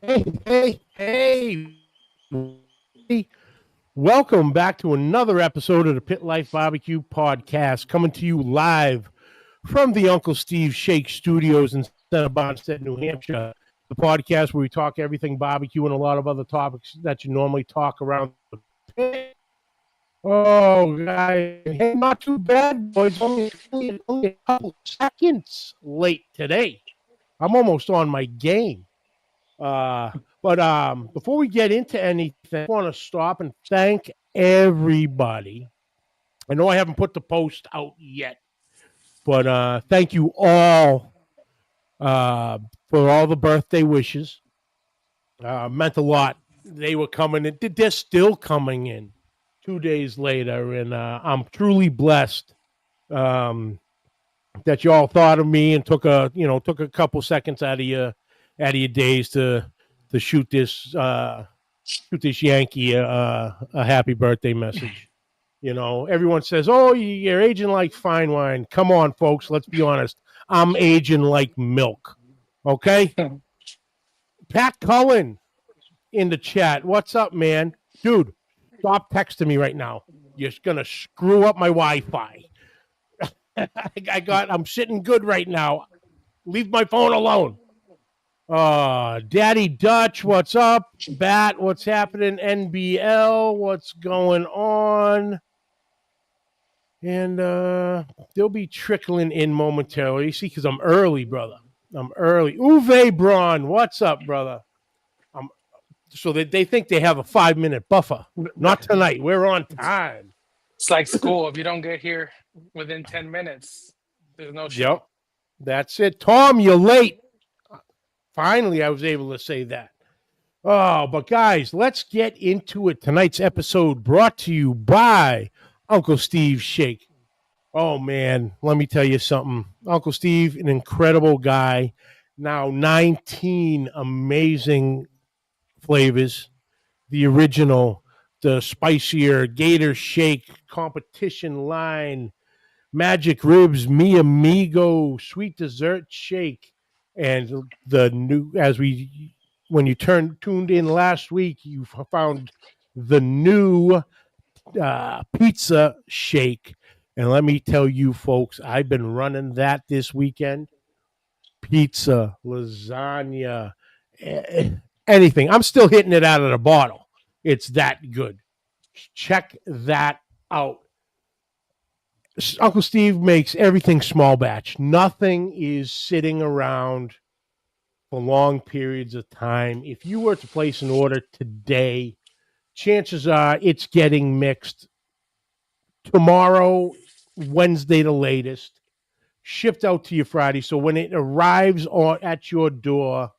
Hey. Welcome back to another episode of the Pit Life Barbecue Podcast, coming to you live from the Uncle Steve Shake Studios in Bonstead, New Hampshire. The podcast where we talk everything barbecue and a lot of other topics that you normally talk around the pit. Oh, guys. Hey, not too bad, boys. Only a couple seconds late today. I'm almost on my game. But before we get into anything, I want to stop and thank everybody. I know I haven't put the post out yet, but thank you all for all the birthday wishes. Meant a lot. They were coming in. They're still coming in 2 days later, and I'm truly blessed that you all thought of me and took a couple seconds out of your days to shoot this Yankee a happy birthday message. You know, everyone says, "Oh, you're aging like fine wine." Come on, folks. Let's be honest. I'm aging like milk. Okay. Pat Cullen in the chat. What's up, man? Dude, stop texting me right now. You're gonna screw up my Wi-Fi. I'm sitting good right now. Leave my phone alone. Daddy Dutch, what's up? Bat, what's happening? NBL, what's going on? And they'll be trickling in momentarily. You see, because I'm early, brother. I'm early. Uwe Braun, what's up, brother? So they think they have a 5-minute buffer. Not tonight. We're on time. It's like school. If you don't get here within 10 minutes, there's no show. Yep. That's it. Tom, you're late. Finally, I was able to say that. Oh, but guys, let's get into it. Tonight's episode brought to you by Uncle Steve Shake. Oh, man, let me tell you something. Uncle Steve, an incredible guy. Now 19 amazing flavors. The original, the spicier Gator Shake, competition line, Magic Ribs, Mi Amigo, sweet dessert shake. And the new, when you tuned in last week, you found the new pizza shake. And let me tell you, folks, I've been running that this weekend. Pizza, lasagna, anything. I'm still hitting it out of the bottle. It's that good. Check that out. Uncle Steve makes everything small batch. Nothing is sitting around for long periods of time. If you were to place an order today, chances are it's getting mixed tomorrow, Wednesday the latest, shipped out to you Friday. So when it arrives at your door,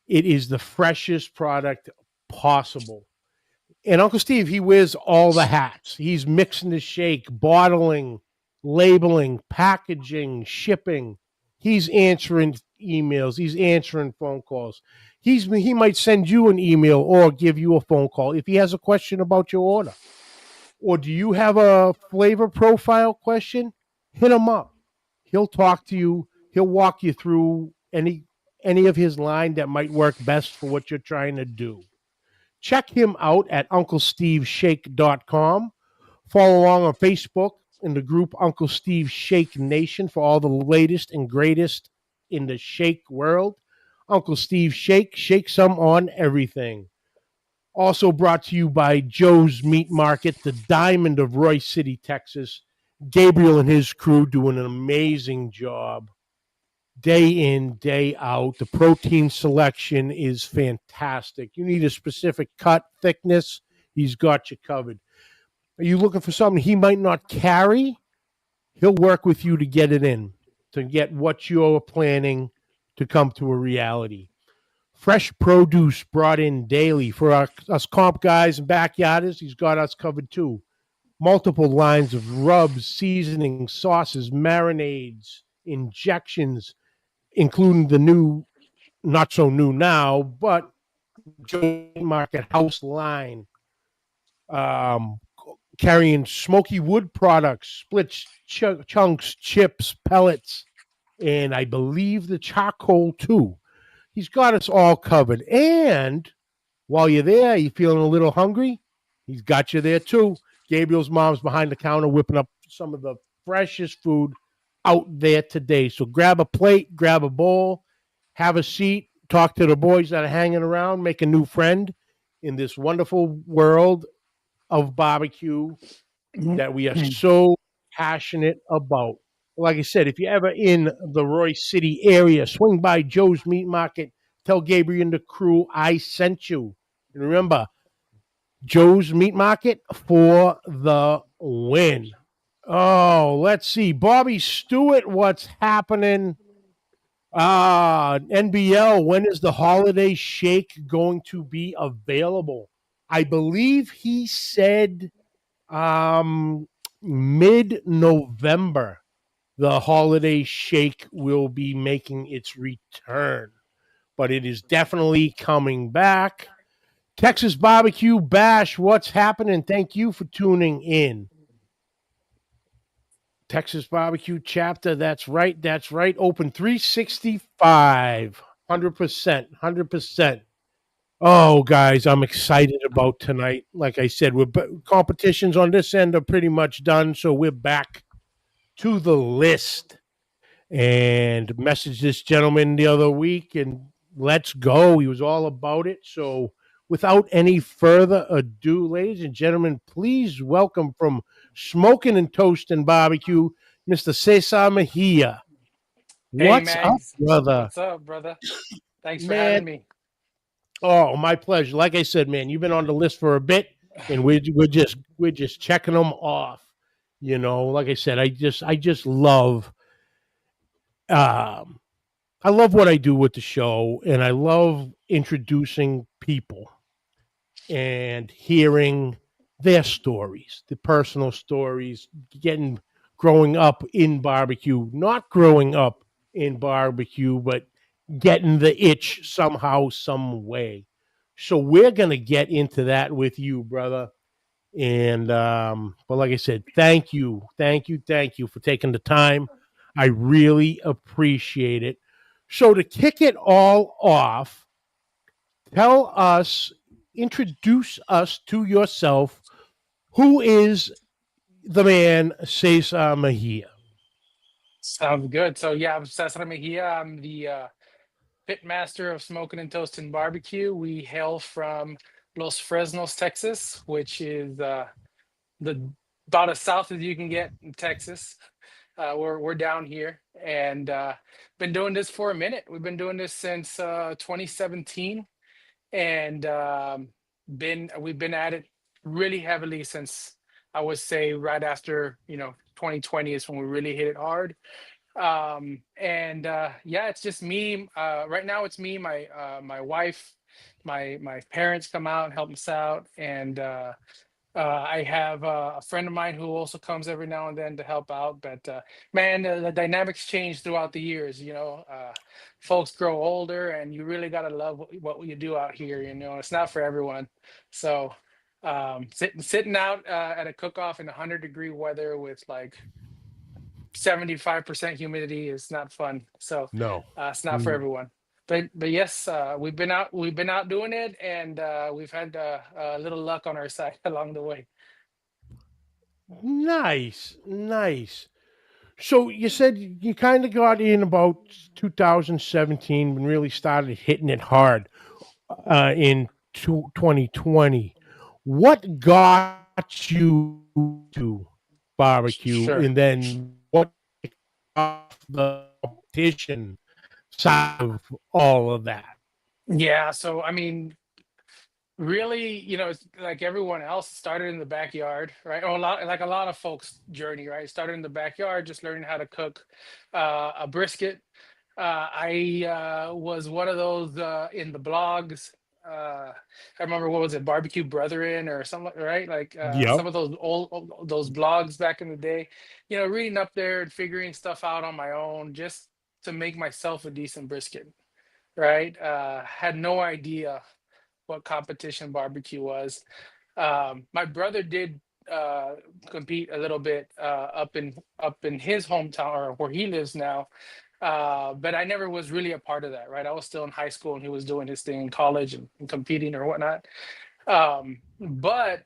it is the freshest product possible. And Uncle Steve, he wears all the hats. He's mixing the shake, bottling, labeling, packaging, shipping. He's answering emails. He's answering phone calls. He might send you an email or give you a phone call if he has a question about your order. Or do you have a flavor profile question? Hit him up. He'll talk to you. He'll walk you through any of his line that might work best for what you're trying to do. Check him out at UncleSteveShake.com. Follow along on Facebook in the group Uncle Steve Shake Nation for all the latest and greatest in the shake world. Uncle Steve Shake, shake some on everything. Also brought to you by Joe's Meat Market, the diamond of Royce City, Texas. Gabriel and his crew doing an amazing job. Day in, day out. The protein selection is fantastic. You need a specific cut, thickness, he's got you covered. Are you looking for something he might not carry? He'll work with you to get it in, to get what you're planning to come to a reality. Fresh produce brought in daily for us comp guys and backyarders. He's got us covered too. Multiple lines of rubs, seasonings, sauces, marinades, injections, including the new, not so new now, but Joe Market House line, carrying smoky wood products, splits, chunks, chips, pellets, and I believe the charcoal too. He's got us all covered. And while you're there, you feeling a little hungry? He's got you there too. Gabriel's mom's behind the counter whipping up some of the freshest food out there today. So grab a plate, grab a bowl, have a seat, talk to the boys that are hanging around, make a new friend in this wonderful world of barbecue that we are so passionate about. Like I said, if you're ever in the Royce City area, swing by Joe's Meat Market. Tell Gabriel and the crew I sent you. And remember, Joe's Meat Market for the win. Oh, let's see. Bobby Stewart, what's happening? NBL, when is the holiday shake going to be available? I believe he said um, mid November, the holiday shake will be making its return, but it is definitely coming back. Texas Barbecue Bash, what's happening? Thank you for tuning in. Texas Barbecue chapter, that's right, that's right. Open 365, 100%, 100%. Oh, guys, I'm excited about tonight. Like I said, competitions on this end are pretty much done, so we're back to the list and messaged this gentleman the other week, and let's go. He was all about it. So, without any further ado, ladies and gentlemen, please welcome from Smoking and Toast and Barbecue, Mr. Cesar Mejia. Hey, What's up, Mags. brother? What's up, brother? Thanks for Man, having me. oh, my pleasure. Like I said, man, you've been on the list for a bit, and we're just checking them off. Like I said, I just um I love what I do with the show, and I love introducing people and hearing their stories, the personal stories, getting growing up in barbecue, not growing up in barbecue, but getting the itch somehow, some way. So we're gonna get into that with you, brother. And but like I said, thank you, thank you, thank you for taking the time. I really appreciate it. So to kick it all off, tell us, introduce us to yourself. Who is the man Cesar Mejia? Sounds good. So yeah, I'm Cesar Mejia. I'm the pit master of Smoking and Toasting Barbecue. We hail from Los Fresnos, Texas, which is the about as south as you can get in Texas. We're down here and been doing this for a minute. We've been doing this since 2017, and been we've been at it really heavily since I would say right after 2020 is when we really hit it hard. And Yeah, it's just me right now. It's me, my wife, my parents come out and help us out, and I have a friend of mine who also comes every now and then to help out. But man, the dynamics change throughout the years. Folks grow older, and you really gotta love what you do out here. It's not for everyone. So sitting out at a cook-off in 100-degree weather with like 75% humidity is not fun. So No. it's not for Mm, everyone. But yes, we've been out doing it, and we've had a little luck on our side along the way. nice, nice. So you said you kind of got in about 2017 and really started hitting it hard in 2020. What got you to barbecue, Sure. and then what off the competition side of all of that? Yeah. So I mean, really, it's like everyone else started in the backyard, right? Or a lot of folks' journey, right? Started in the backyard, just learning how to cook a brisket. I was one of those in the blogs. I remember, what was it, Barbecue Brethren or something, right? Like Yep. some of those those blogs back in the day. Reading up there and figuring stuff out on my own just to make myself a decent brisket, right? Had no idea what competition barbecue was. My brother did compete a little bit up in his hometown, or where he lives now. But I never was really a part of that, right? I was still in high school and he was doing his thing in college and competing or whatnot. But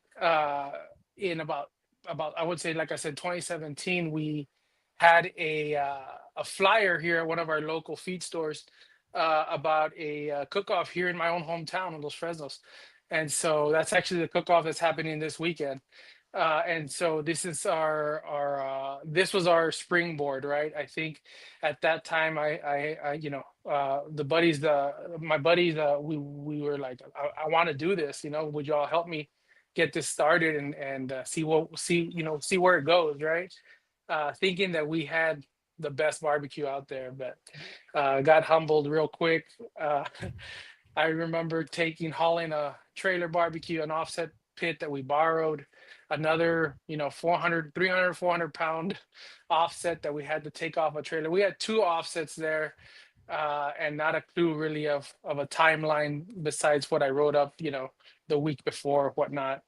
in about I would say, like I said, 2017, we had a flyer here at one of our local feed stores about a cook-off here in my own hometown in Los Fresnos, and so that's actually the cook-off that's happening this weekend. And so this is our this was our springboard, right? I think at that time I you know the buddies the my buddies we were like, I want to do this, you know, would y'all help me get this started and see you know see where it goes, right? Thinking that we had the best barbecue out there, but got humbled real quick. uh I remember hauling a trailer barbecue, an offset pit that we borrowed, another, you know, 400, 300, 400 pound offset that we had to take off a trailer. We had two offsets there, and not a clue really of a timeline besides what I wrote up, you know, the week before or whatnot.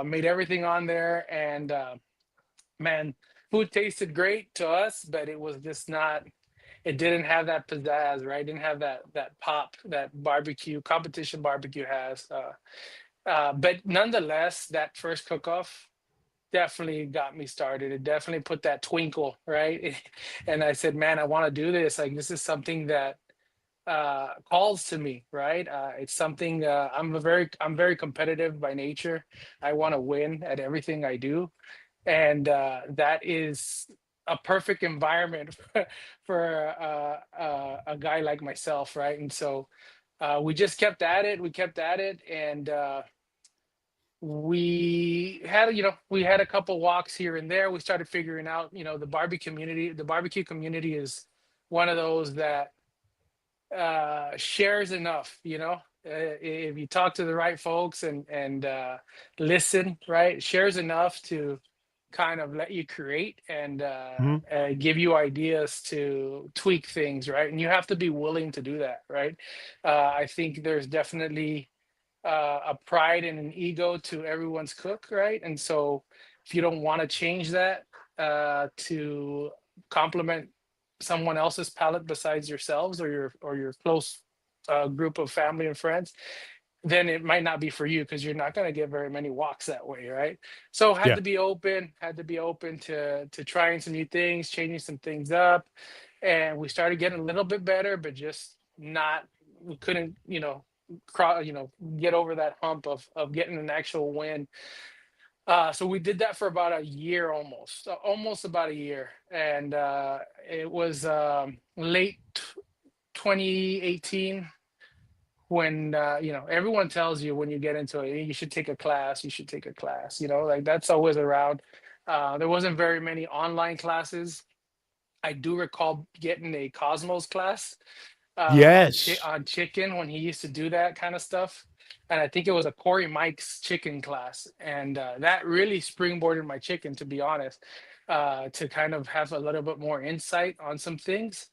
Made everything on there, and man, food tasted great to us, but it was just not, it didn't have that pizzazz, right? It didn't have that pop that barbecue competition barbecue has. But nonetheless, that first cook-off definitely got me started. It definitely put that twinkle, right? And I said, man, I want to do this. Like, this is something that calls to me, right? It's something, I'm very competitive by nature. I want to win at everything I do, and that is a perfect environment for a guy like myself, right? And so we just kept at it. We kept at it, and we had a couple walks here and there. We started figuring out, you know, the barbecue community. The barbecue community is one of those that shares enough, you know. If you talk to the right folks and listen, right, shares enough to kind of let you create and Mhm. give you ideas to tweak things, right? And you have to be willing to do that, right? I think there's definitely a pride and an ego to everyone's cook, right? And so if you don't want to change that to complement someone else's palate besides yourselves or your close group of family and friends, then it might not be for you because you're not going to get very many walks that way, right? So Yeah. had to be open to trying some new things, changing some things up, and we started getting a little bit better, but just not, we couldn't, you know, you know, get over that hump of getting an actual win. So we did that for about a year, almost about a year, and it was late 2018 when you know, everyone tells you when you get into it, you should take a class, you should take a class, you know, like that's always around. There wasn't very many online classes. I do recall getting a Cosmos class Yes. on chicken when he used to do that kind of stuff, and I think it was a Corey Mike's chicken class, and that really springboarded my chicken, to be honest, to kind of have a little bit more insight on some things.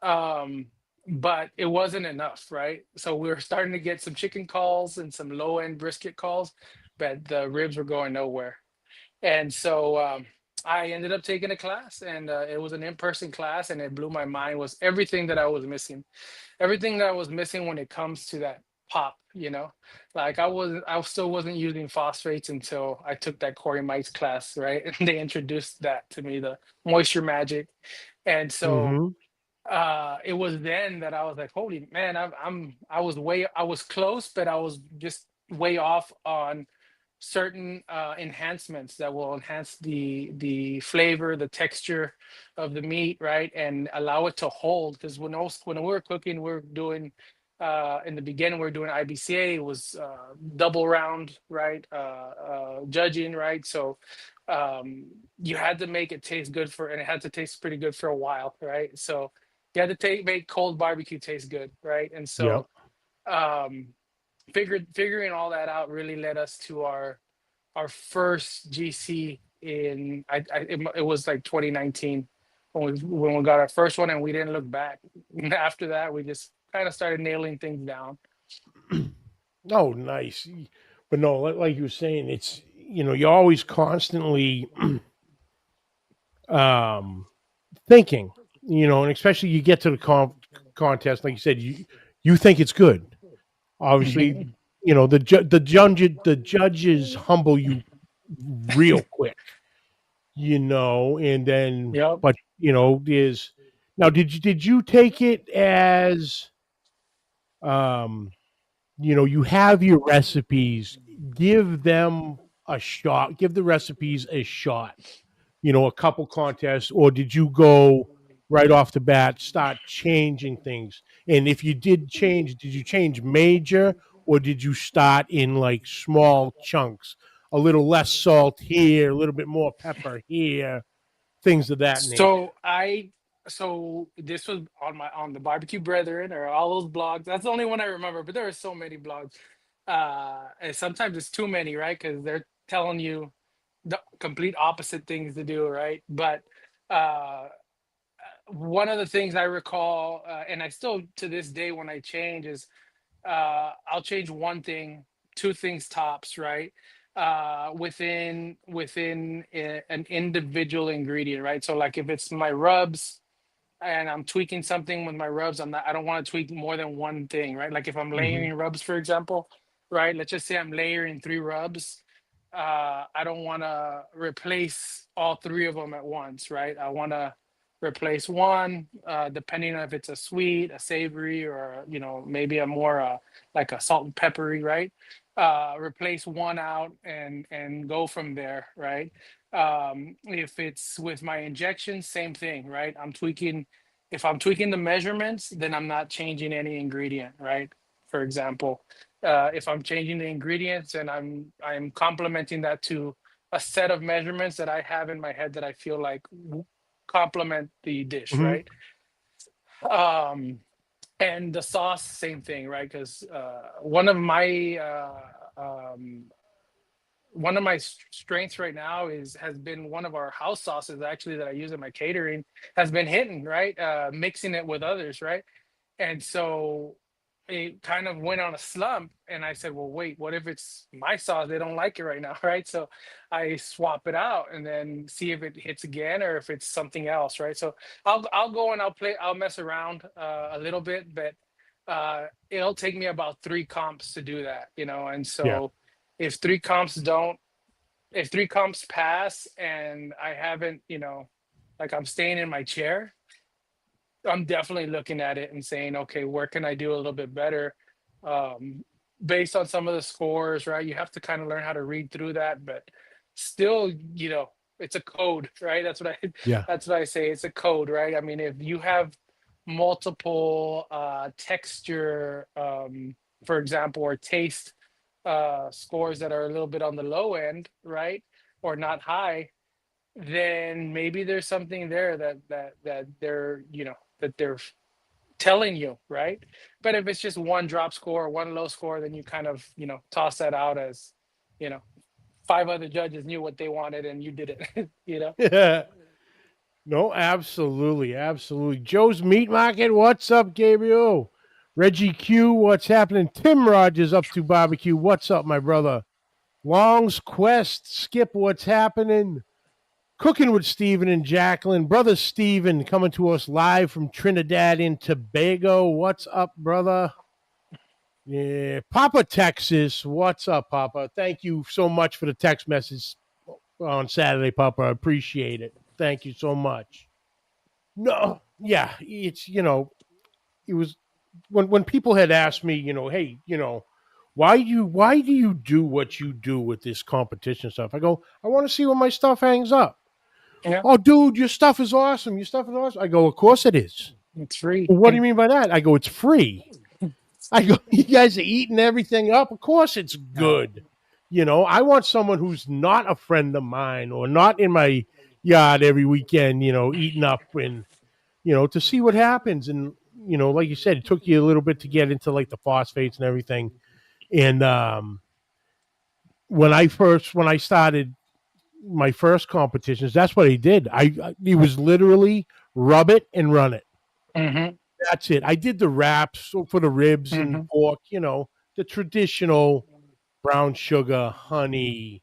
um but it wasn't enough, right? So we were starting to get some chicken calls and some low end brisket calls, but the ribs were going nowhere. And so I ended up taking a class, and it was an in-person class, and it blew my mind. Was everything that I was missing, everything that I was missing when it comes to that pop, you know. Like I still wasn't using phosphates until I took that Corey Mike's class, right? And they introduced that to me, the moisture magic. And so Mhm. it was then that I was like, holy man, I was close, but I was just way off on certain enhancements that will enhance the flavor, the texture of the meat, right, and allow it to hold. Because when we were cooking, we are doing in the beginning we are doing IBCA. It was double round, right, judging, right. So you had to make it taste good and it had to taste pretty good for a while, right. So you had to make cold barbecue taste good, right. And Yep. so um figuring all that out really led us to our first GC in it was like 2019 when we got our first one, and we didn't look back. After that, we just kind of started nailing things down. Oh, nice. But no, like you were saying, it's, you know, you're always constantly um thinking. and especially you get to the contest, like you said, you think it's good. Obviously, Mhm. the judges humble you real quick, and then Yep. but there's now did you take it as um you have your recipes, give them a shot, give the recipes a shot, a couple contests, or did you go right off the bat, start changing things? And if you did you change major, or did you start in like small chunks, a little less salt here, a little bit more pepper here, things of that nature? So this was on the Barbecue Brethren or all those blogs. That's the only one I remember, but there are so many blogs. And sometimes it's too many, right? Because they're telling you the complete opposite things to do, right? But uh one of the things I recall, and I still to this day when I change is I'll change one thing, two things tops, right? Within an individual ingredient, right? So like if it's my rubs and I'm tweaking something with my rubs, I don't want to tweak more than one thing, right? Like if I'm Hmm. layering rubs, for example, right? Let's just say I'm layering three rubs. I don't want to replace all three of them at once, right? I want to replace one, depending on if it's a sweet, a savory, or maybe a more like a salt and peppery, right? Replace one out and go from there, right? If it's with my injections, same thing, right? If I'm tweaking the measurements, then I'm not changing any ingredient, right? For example, if I'm changing the ingredients and I'm complementing that to a set of measurements that I have in my head that I feel like complement the dish, Hmm. right? Um, and the sauce, same thing, right? Because one of my strengths right now has been one of our house sauces actually that I use in my catering has been hitting, right? Mixing it with others, right? And so it kind of went on a slump. And I said, well, wait, what if it's my sauce? They don't like it right now, right? So I swap it out and then see if it hits again or if it's something else, right? So I'll go and I'll mess around a little bit, but it'll take me about three comps to do that, and Yeah. so if three comps don't if three comps pass and I haven't, like I'm staying in my chair, I'm definitely looking at it and saying, okay, where can I do a little bit better? Um, Based on some of the scores, right? You have to kind of learn how to read through that, but still, it's a code, right? Yeah. that's what I say. It's a code, right? I mean, if you have multiple texture, for example, or taste scores that are a little bit on the low end, right? Or not high, then maybe there's something there that they're telling you, right? But if it's just one drop score, one low score, then you kind of toss that out as you know five other judges knew what they wanted and you did it. No, absolutely, absolutely. Joe's Meat Market, what's up, Gabriel? Reggie Q, what's happening? Tim Rogers up to barbecue, what's up, my brother? Long's Quest, Skip, what's happening? Cooking with Steven and Jacqueline. Brother Steven coming to us live from Trinidad and Tobago. What's up, brother? Yeah, Papa Texas. What's up, Papa? Thank you so much for the text message on Saturday, Papa. I appreciate it. Thank you so much. No, yeah, it's it was when people had asked me, hey, why do you do what you do with this competition stuff? I go, I want to see where my stuff hangs up. Yeah, Oh, dude, your stuff is awesome. Your stuff is awesome. I go, of course it is. it's free. Well, what do you mean by that? I go, it's free. I go, you guys are eating everything up. Of course it's Yeah. good. I want someone who's not a friend of mine or not in my yard every weekend, eating up and, to see what happens. And, like you said, it took you a little bit to get into like the phosphates and everything. And when I started my first competitions, that's what I did. It was literally rub it and run it. Mm-hmm. That's it. I did the wraps for the ribs and Mm-hmm. pork, the traditional brown sugar, honey,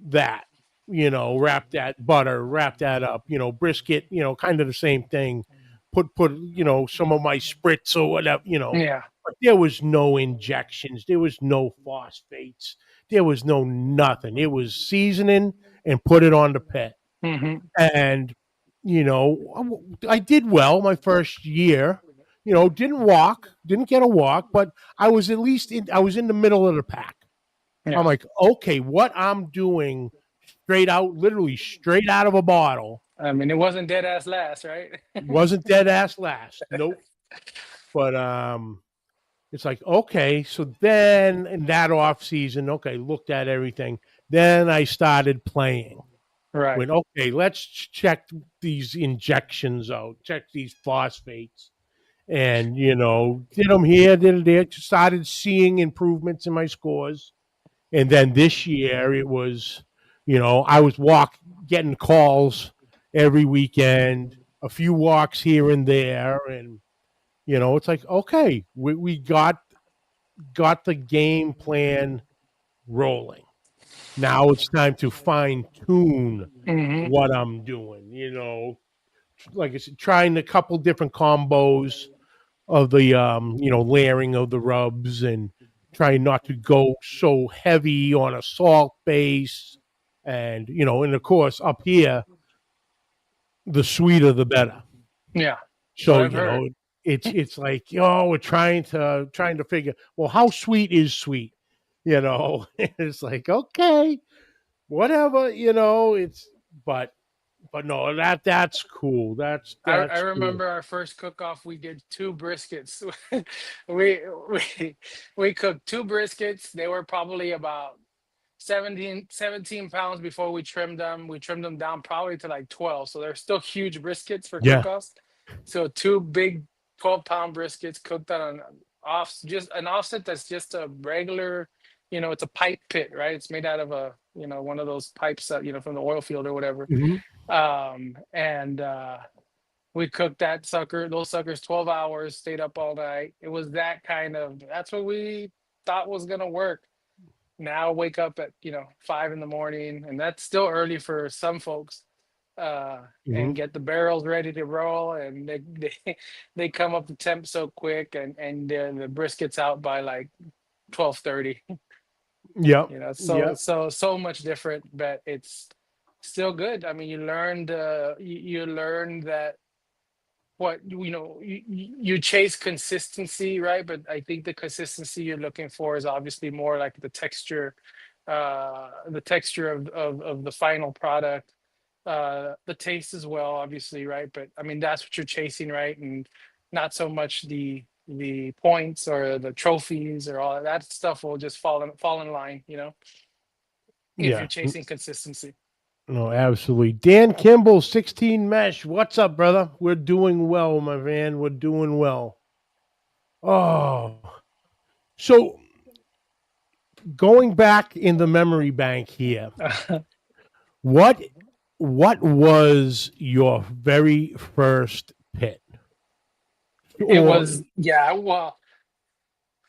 that, wrap that butter, wrap that up, brisket, kind of the same thing. put some of my spritz or whatever. Yeah. But there was no injections. There was no phosphates. There was no nothing. It was seasoning and put it on the pit. Hmm. And I did well my first year. Didn't get a walk, but I was at least I was in the middle of the pack. Yeah. I'm like, okay, what I'm doing literally straight out of a bottle. I mean, it wasn't dead ass last, right? Wasn't dead ass last. Nope. But it's like, okay, so then in that off season, okay, looked at everything. Then I started playing. Right. Went, okay, let's check these injections out, check these phosphates. And, did them here, did it there, started seeing improvements in my scores. And then this year it was, I was getting calls every weekend, a few walks here and there. And, it's like, okay, we got the game plan rolling. Now it's time to fine tune Hmm. what I'm doing. Like I said, trying a couple different combos of the layering of the rubs and trying not to go so heavy on a salt base. And of course up here, the sweeter the better. Yeah. That's what So I've heard. it's like, we're trying to figure, well, how sweet is sweet? It's like, okay, whatever, but no, that's cool. I That's cool. remember our first cook off. We did two briskets. we we cooked two briskets. They were probably about 17 pounds before we trimmed them. We trimmed them down probably to like 12. So they're still huge briskets for Yeah. cook-offs. So two big 12-pound briskets cooked on just an offset that's just a regular, it's a pipe pit, right? It's made out of one of those pipes that, from the oil field or whatever. Mhm. And we cooked those suckers 12 hours, stayed up all night. It was that's what we thought was gonna work. Now wake up at 5 in the morning, and that's still early for some folks. And Mhm. get the barrels ready to roll, and they come up to temp so quick, and the brisket's out by like 12:30. Yep. So Yep. so much different, but it's still good. I mean, you learn that what you chase consistency, right? But I think the consistency you're looking for is obviously more like the texture of the final product, the taste as well, obviously, right? But I mean, that's what you're chasing, right? And not so much the points or the trophies or all of that stuff will just fall in line, if you're Yeah. chasing consistency. No, absolutely. Dan Kimball, 16 Mesh. What's up, brother? We're doing well, my man. We're doing well. Oh, so going back in the memory bank here, what what was your very first pit? It Or was, yeah, well,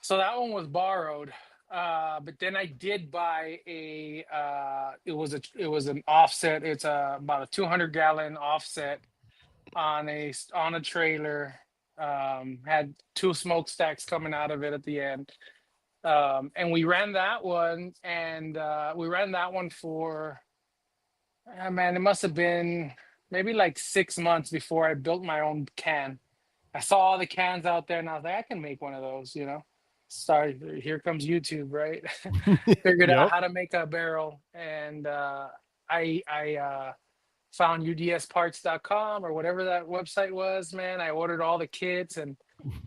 so that one was borrowed. But then I did buy it was an offset. It's about a 200-gallon offset on a trailer. Had two smokestacks coming out of it at the end. And we ran that one, and we ran that one for, man, it must have been maybe like 6 months before I built my own can. I saw all the cans out there, and I was like, I can make one of those. Started, here comes YouTube, right? Figured out yep. how to make a barrel, and I found udsparts.com or whatever that website was. Man, I ordered all the kits, and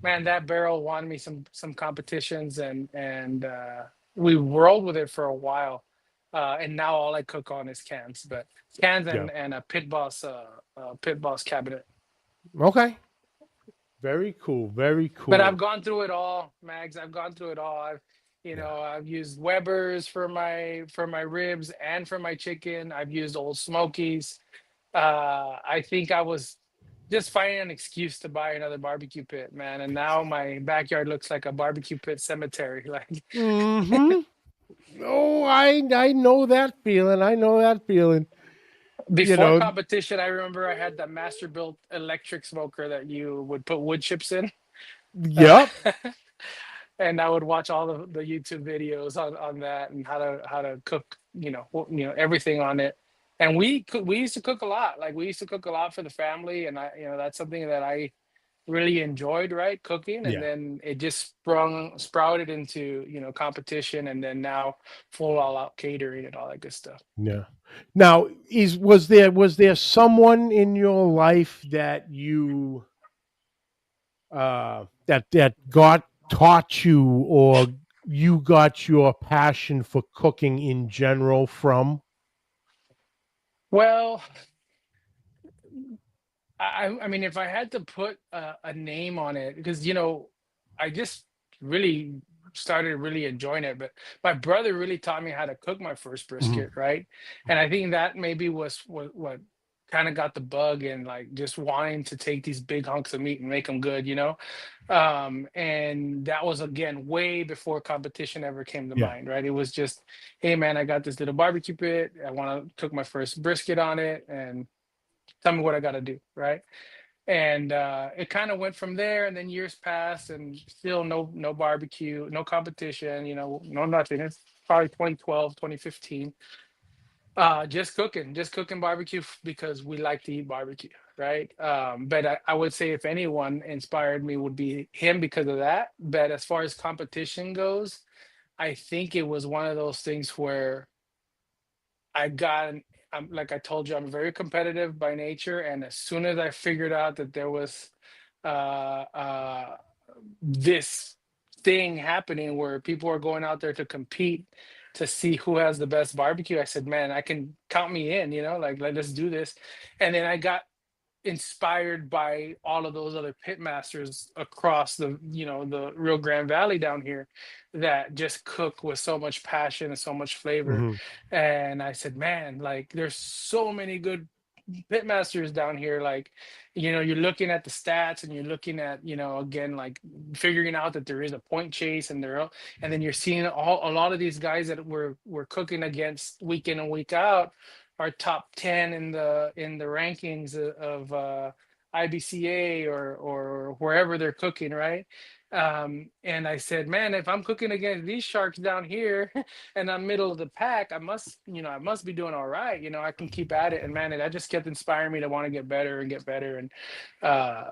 man, that barrel won me some competitions, and we rolled with it for a while. And now all I cook on is cans, but cans Yeah. and a pit boss cabinet. Okay. Very cool. Very But I've cool. gone through it all, Mags. I've gone through it all. Yeah. I've used Weber's for my ribs and for my chicken. I've used Old Smokies. I think I was just finding an excuse to buy another barbecue pit, man. And now my backyard looks like a barbecue pit cemetery. Like, Mm-hmm. Oh, I know that feeling. I know that feeling. you Before know, competition, I remember I had that master built electric smoker that you would put wood chips in. Uh, yep, and I would watch all the YouTube videos on that and how to cook, everything on it. And we used to cook a lot. Like we used to cook a lot for the family, and that's something that I really enjoyed, right? Cooking, and yeah, then it just sprouted into competition, and then now full all out catering and all that good stuff. yeah. Now, was there someone in your life that you that got taught you, or you got your passion for cooking in general from? Well, I mean, if I had to put a name on it, because I just really started really enjoying it. But my brother really taught me how to cook my first Mhm. brisket, right? And I think that maybe was what kind of got the bug, and like just wanting to take these big hunks of meat and make them good, and that was again way before competition ever came to Yeah. mind, right? It was just, hey man, I got this little barbecue pit, I want to cook my first brisket on it, and tell me what I got to do, right? And it kind of went from there, and then years passed and still no barbecue, no competition, no nothing. It's probably 2012, 2015. Just cooking barbecue because we like to eat barbecue, right? But I would say if anyone inspired me would be him because of that. But as far as competition goes, I think it was one of those things where I got like I told you, I'm very competitive by nature, and as soon as I figured out that there was uh this thing happening where people are going out there to compete to see who has the best barbecue, I said, man, I can count me in, like let's do this. And then I got inspired by all of those other pit masters across the Rio Grande Valley down here that just cook with so much passion and so much flavor. Hmm. And I said, man, like there's so many good pitmasters down here. Like, you're looking at the stats, and you're looking at, again, like figuring out that there is a point chase, and then you're seeing a lot of these guys that we're cooking against week in and week out are top 10 in the rankings of IBCA or wherever they're cooking, right? And I said, man, if I'm cooking against these sharks down here and I'm middle of the pack, I must be doing all right. I can keep at it. And man, that just kept inspiring me to want to get better and get better, and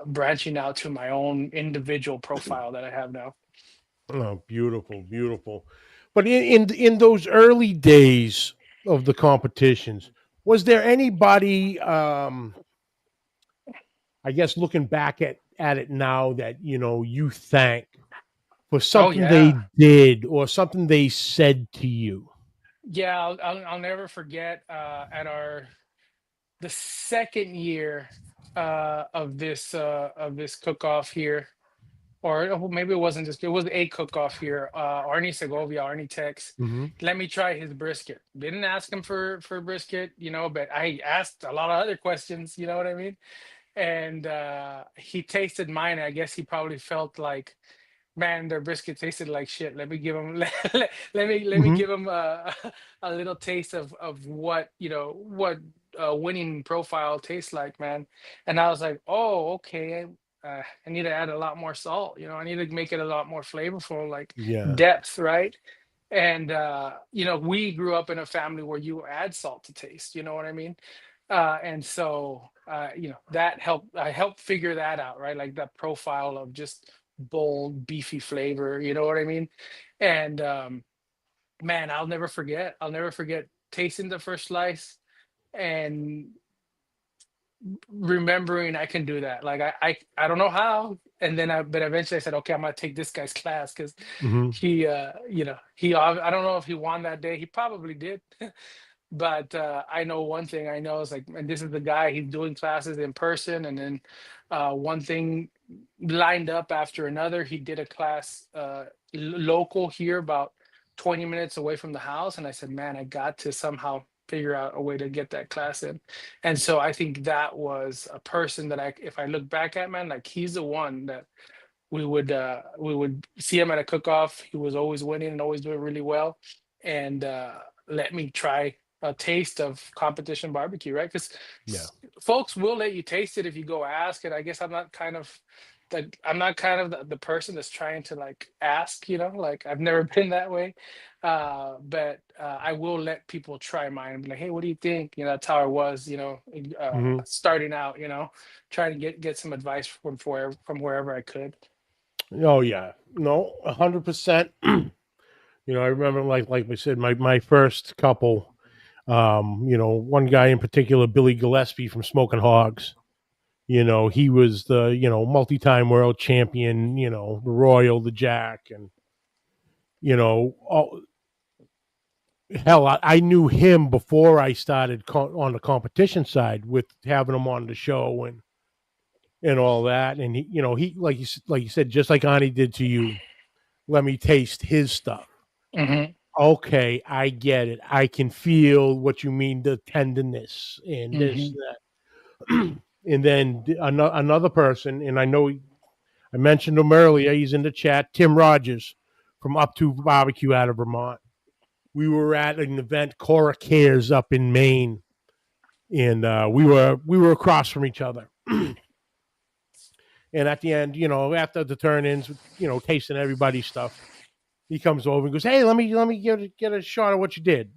branching out to my own individual profile that I have now. Oh, beautiful, beautiful. But in those early days of the competitions, was there anybody, I guess looking back at it now, that you thank for Oh something they yeah. did or something they said to you? Yeah, I'll never forget at our the second year of this cook off here, or maybe it wasn't just, it was a cook off here. Arnie Segovia, Arnie Tex, Hmm. let me try his brisket. Didn't ask him for brisket, but I asked a lot of other questions. You know what I mean? And he tasted mine. I guess he probably felt like, man, their brisket tasted like shit. Let me give them let me Hmm. give them a little taste of what winning profile tastes like, man. And I was like, oh, okay. I need to add a lot more salt. I need to make it a lot more flavorful, like Yeah. depth, right? And we grew up in a family where you add salt to taste. You know what I mean? And so that helped. I helped figure that out, right? Like that profile of just bold, beefy flavor. You know what I mean? And man, I'll never forget tasting the first slice and remembering I can do that. Like I don't know how. And then but eventually I said, okay, I'm gonna take this guy's class because Hmm. I don't know if he won that day. He probably did. But I know one thing I know is like, and this is the guy, he's doing classes in person, and then one thing lined up after another. He did a class local here, about 20 minutes away from the house, and I said, man, I got to somehow figure out a way to get that class in. And so I think that was a person that if I look back at, man, like he's the one that we would see him at a cook off. He was always winning and always doing really well, and let me try a taste of competition barbecue, right? Because Yeah. folks will let you taste it if you go ask. And I guess I'm not kind of the person that's trying to like ask, like I've never been that way. But I will let people try mine and be like, hey, what do you think? That's how I was, Hmm. starting out, trying to get some advice from wherever I could. Oh yeah. No, 100%. I remember like we said, my first couple. One guy in particular, Billy Gillespie from Smoking Hogs. He was the multi-time world champion. The Royal, the Jack, and all, hell, I knew him before I started on the competition side with having him on the show and all that. And he like you said, just like Ani did to you, let me taste his stuff. Hmm. Okay, I get it. I can feel what you mean, the tenderness and this, Hmm. that. And then another person, and I know I mentioned him earlier, he's in the chat, Tim Rogers from Up to Barbecue out of Vermont. We were at an event, Cora Cares, up in Maine, and we were across from each other. And at the end, after the turn ins, tasting everybody's stuff, he comes over and goes, "Hey, let me get a shot of what you did."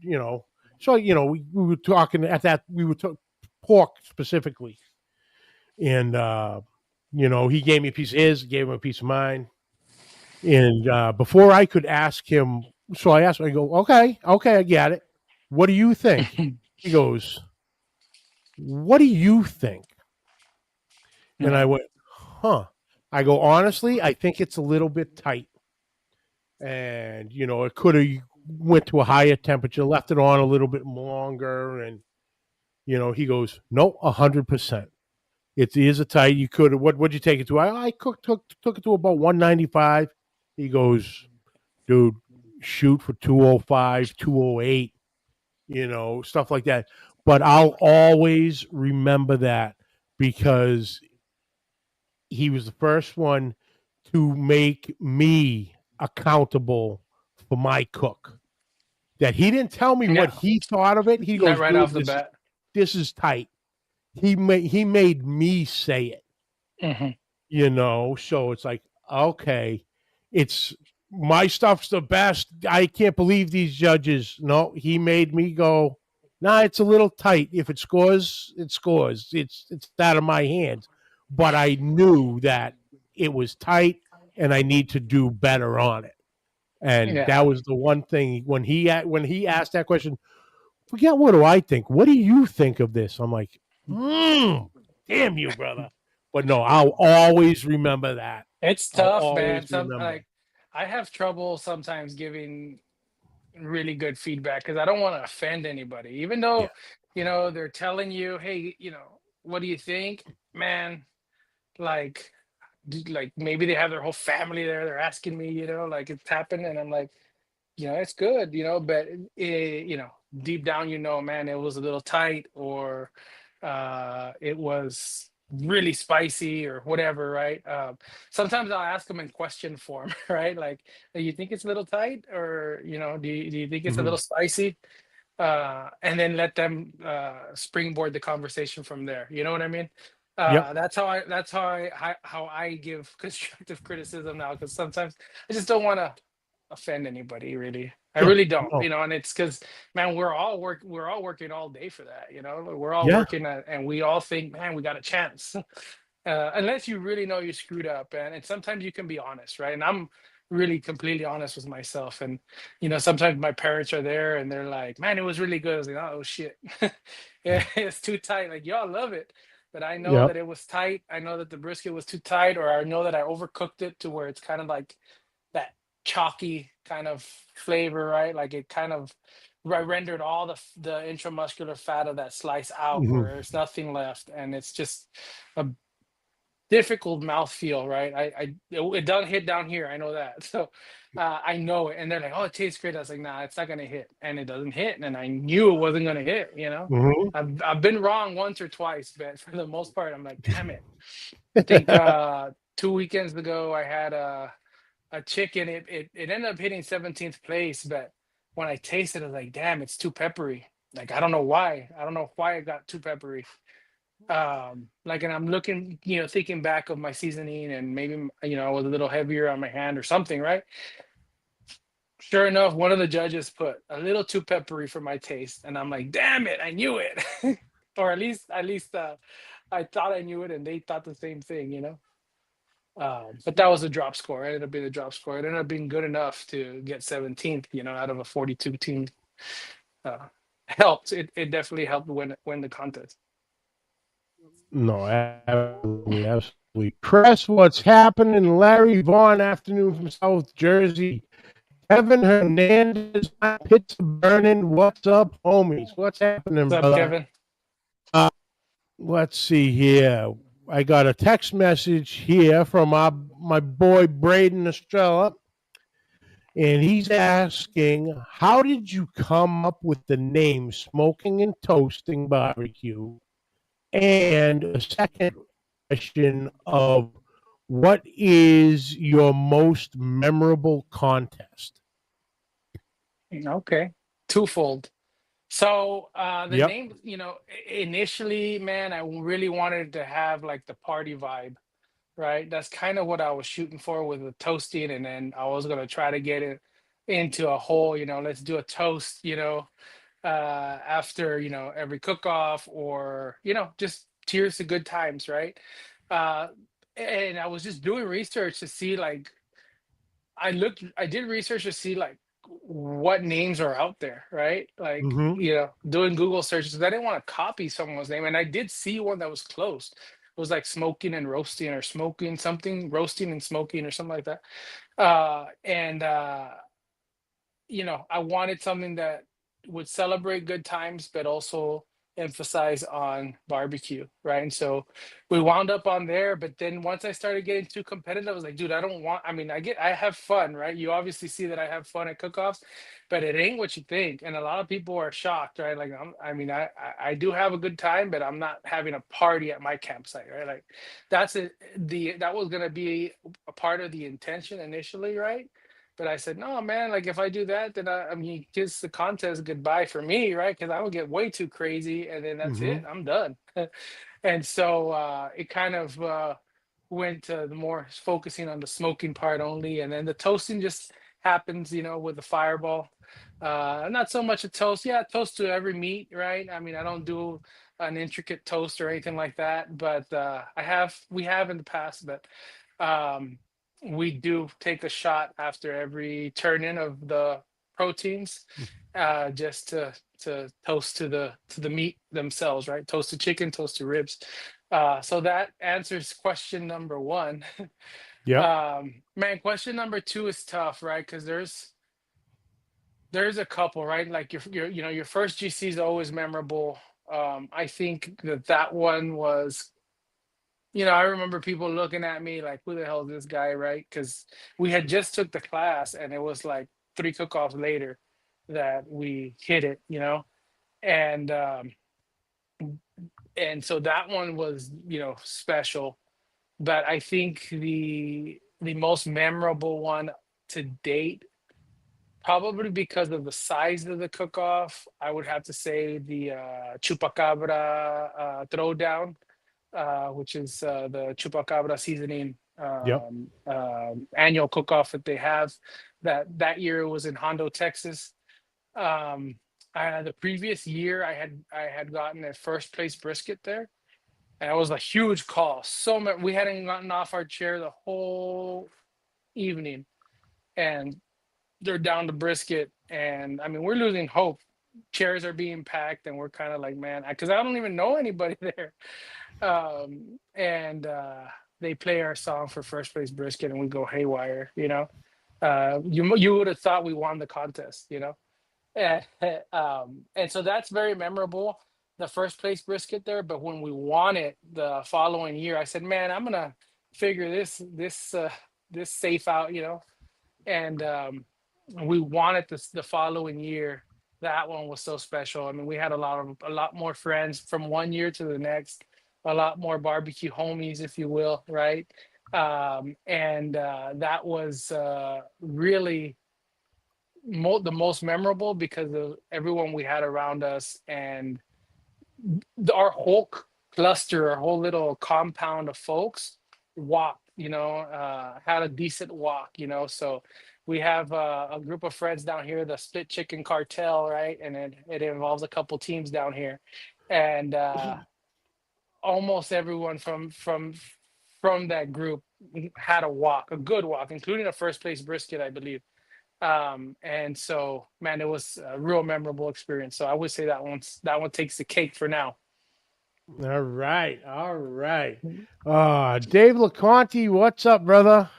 So we were talking at that we were pork specifically, and he gave me a piece of his, gave him a piece of mine, and before I could ask him, so I asked him, I go, "Okay, I get it. What do you think?" He goes, "What do you think?" And I Yeah. went, "Huh." I go, "Honestly, I think it's a little bit tight." And it could have went to a higher temperature, left it on a little bit longer, and he goes, "No, 100%. It is a tight. You could have. What'd you take it to?" I took it to about 195. He goes, "Dude, shoot for 205, 208, stuff like that." But I'll always remember that because he was the first one to make me accountable for my cook. That he didn't tell me what Yeah. he thought of it. He Not goes, right "Dude, off the bat. this is tight." He made me say it. Hmm. So it's like, okay, it's my stuff's the best. I can't believe these judges. No, he made me go, nah, it's a little tight. If it scores, it scores. It's out of my hands. But I knew that it was tight and I need to do better on it. And Yeah. that was the one thing when he asked that question, forget what do I think? What do you think of this? I'm like, damn you, brother. But no, I'll always remember that. It's I'll tough, man. always Some remember. like I have trouble sometimes giving really good feedback because I don't want to offend anybody. Even Yeah. though, they're telling you, hey, what do you think? Man, like like maybe they have their whole family there. They're asking me, like it's happened, and I'm like, it's good, but deep down, man, it was a little tight, or it was really spicy or whatever, right? Sometimes I'll ask them in question form, right? Like, "Do you think it's a little tight, or do you think it's a Hmm. little spicy?" And then let them springboard the conversation from there. You know what I mean? Yep. That's how I give constructive criticism now, because sometimes I just don't want to offend anybody, really. I Yeah. really don't, No. and it's because, man, we're all working all day for that, we're all Yeah. working and we all think, man, we got a chance. Unless you really know you screwed up, and sometimes you can be honest, right? And I'm really completely honest with myself, and sometimes my parents are there and they're like, man, it was really good. I was like, oh shit. Yeah, it's too tight. Like, y'all love it, but I know Yep. that it was tight. I know that the brisket was too tight, or I know that I overcooked it to where it's kind of like that chalky kind of flavor, right? Like it kind of rendered all the intramuscular fat of that slice out, Hmm. where there's nothing left, and it's just a difficult mouth feel, right? It doesn't hit down here. I know that. So I know it, and they're like, "Oh, it tastes great." I was like, "Nah, it's not gonna hit," and it doesn't hit, and I knew it wasn't gonna hit. Hmm. I've been wrong once or twice, but for the most part, I'm like, "Damn it." I think 2 weekends ago I had a chicken. It ended up hitting 17th place, but when I tasted it, I was like, damn, it's too peppery. Like I don't know why. I don't know why it got too peppery. Like, and I'm looking, thinking back of my seasoning, and maybe I was a little heavier on my hand or something, right? Sure enough, one of the judges put a little too peppery for my taste, and I'm like, damn it, I knew it. Or at least I thought I knew it, and they thought the same thing. But that was a drop score. It ended up being a drop score. It ended up being good enough to get 17th, out of a 42 team. uh, Helped. It definitely helped win the contest. No, absolutely, absolutely. Press, what's happening? Larry Vaughn, afternoon from South Jersey. Kevin Hernandez, my pizza burning. What's up, homies? What's happening, What's up, brother? Kevin? Uh, let's see here. I got a text message here from my boy Braden Estrella, and he's asking, how did you come up with the name Smoking and Toasting Barbecue? And a second question of what is your most memorable contest? Okay, twofold. So the Yep. name, initially, man, I really wanted to have like the party vibe, right? That's kind of what I was shooting for with the toasting, and then I was gonna try to get it into a whole, let's do a toast, after every cook off, or just cheers to good times, right? Uh, and I was just doing research to see like I did research to see like what names are out there, right? Like, Mm-hmm. doing Google searches. 'Cause I didn't want to copy someone's name. And I did see one that was close. It was like smoking and roasting, or smoking something, roasting and smoking, or something like that. And I wanted something that would celebrate good times, but also emphasize on barbecue, right? And so we wound up on there. But then once I started getting too competitive, I was like, dude, I don't want. I mean, I have fun, right? You obviously see that I have fun at cook-offs, but it ain't what you think. And a lot of people are shocked, right? Like, I mean, I do have a good time, but I'm not having a party at my campsite, right? Like, that's it. That was gonna be a part of the intention initially, right? But I said, no, man, like if I do that, then I mean, kiss the contest goodbye for me, right? Because I would get way too crazy, and then that's Mm-hmm. it. I'm done. And so it kind of went to the more focusing on the smoking part only. And then the toasting just happens, with the fireball. Not so much a toast. Yeah, toast to every meat, right? I mean, I don't do an intricate toast or anything like that, but we have in the past, but um, we do take a shot after every turn in of the proteins, just to toast to the meat themselves, right? Toasted chicken, toasted ribs. So that answers question number one. Yep. Man, question number two is tough, right? Because there's a couple, right? Like your first GC is always memorable. I think that one was, I remember people looking at me like, who the hell is this guy, right? Because we had just took the class, and it was like three cook-offs later that we hit it, and so that one was, special. But I think the most memorable one to date, probably because of the size of the cook-off, I would have to say the chupacabra throwdown, which is the chupacabra seasoning Yep. annual cook-off that they have. That year it was in Hondo, Texas. Um, the previous year I had gotten a first place brisket there, and it was a huge call. So much, we hadn't gotten off our chair the whole evening, and they're down to brisket, and I mean we're losing hope. Chairs are being packed, and we're kind of like, man, because I don't even know anybody there. And they play our song for first place brisket, and we go haywire. You would have thought we won the contest. And so that's very memorable, the first place brisket there. But when we won it the following year, I said, man, I'm gonna figure this safe out, and we won it the following year. That one was so special. I mean, we had a lot more friends from one year to the next, a lot more barbecue homies, if you will, right? And that was really the most memorable because of everyone we had around us, and our whole cluster, our whole little compound of folks walked, had a decent walk, so we have a group of friends down here, the Split Chicken Cartel, right? And it involves a couple teams down here, and almost everyone from that group had a walk, a good walk, including a first place brisket, I believe. And so, man, it was a real memorable experience. So I would say that one takes the cake for now. All right, all right. Dave LeConte, what's up, brother?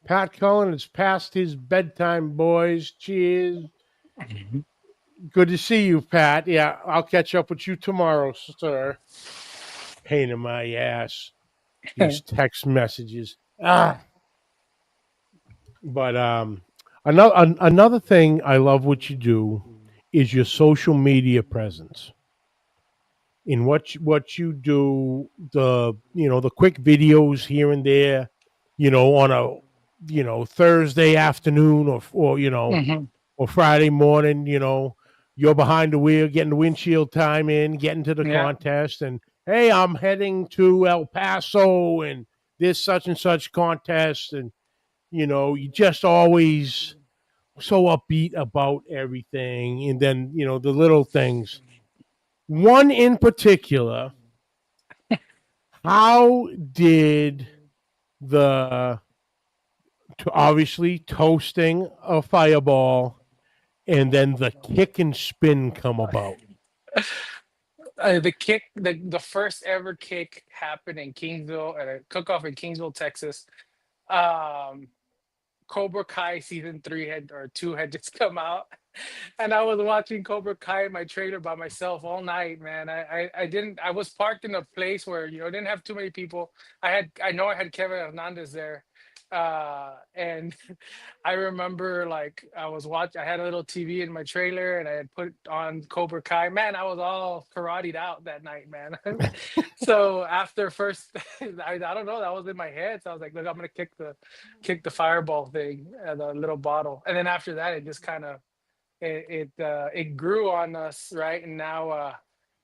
Pat Cullen is past his bedtime, boys. Cheers. Good to see you, Pat. Yeah, I'll catch up with you tomorrow, sir. Pain in my ass. These text messages. But another thing I love what you do is your social media presence. In what you do, the quick videos here and there, on a Thursday afternoon, Mhm. or Friday morning, you're behind the wheel, getting the windshield time in, getting to the Yeah. contest, and hey, I'm heading to El Paso, and this such and such contest, and you just always so upbeat about everything, and then the little things. One in particular, how did the obviously toasting a fireball and then the kick and spin come about? The kick, the first ever kick happened in Kingsville at a cook-off in Kingsville, Texas. Um, Cobra Kai season 3 had or 2 had just come out, and I was watching Cobra Kai in my trailer by myself all night, man. I didn't. I was parked in a place where didn't have too many people. I know I had Kevin Hernandez there, and I remember like I had a little TV in my trailer, and I had put on Cobra Kai. Man, I was all karateed out that night, man. So after first, I don't know, that was in my head. So I was like, look, I'm gonna kick the fireball thing, the little bottle, and then after that, it just kind of it grew on us, right? And now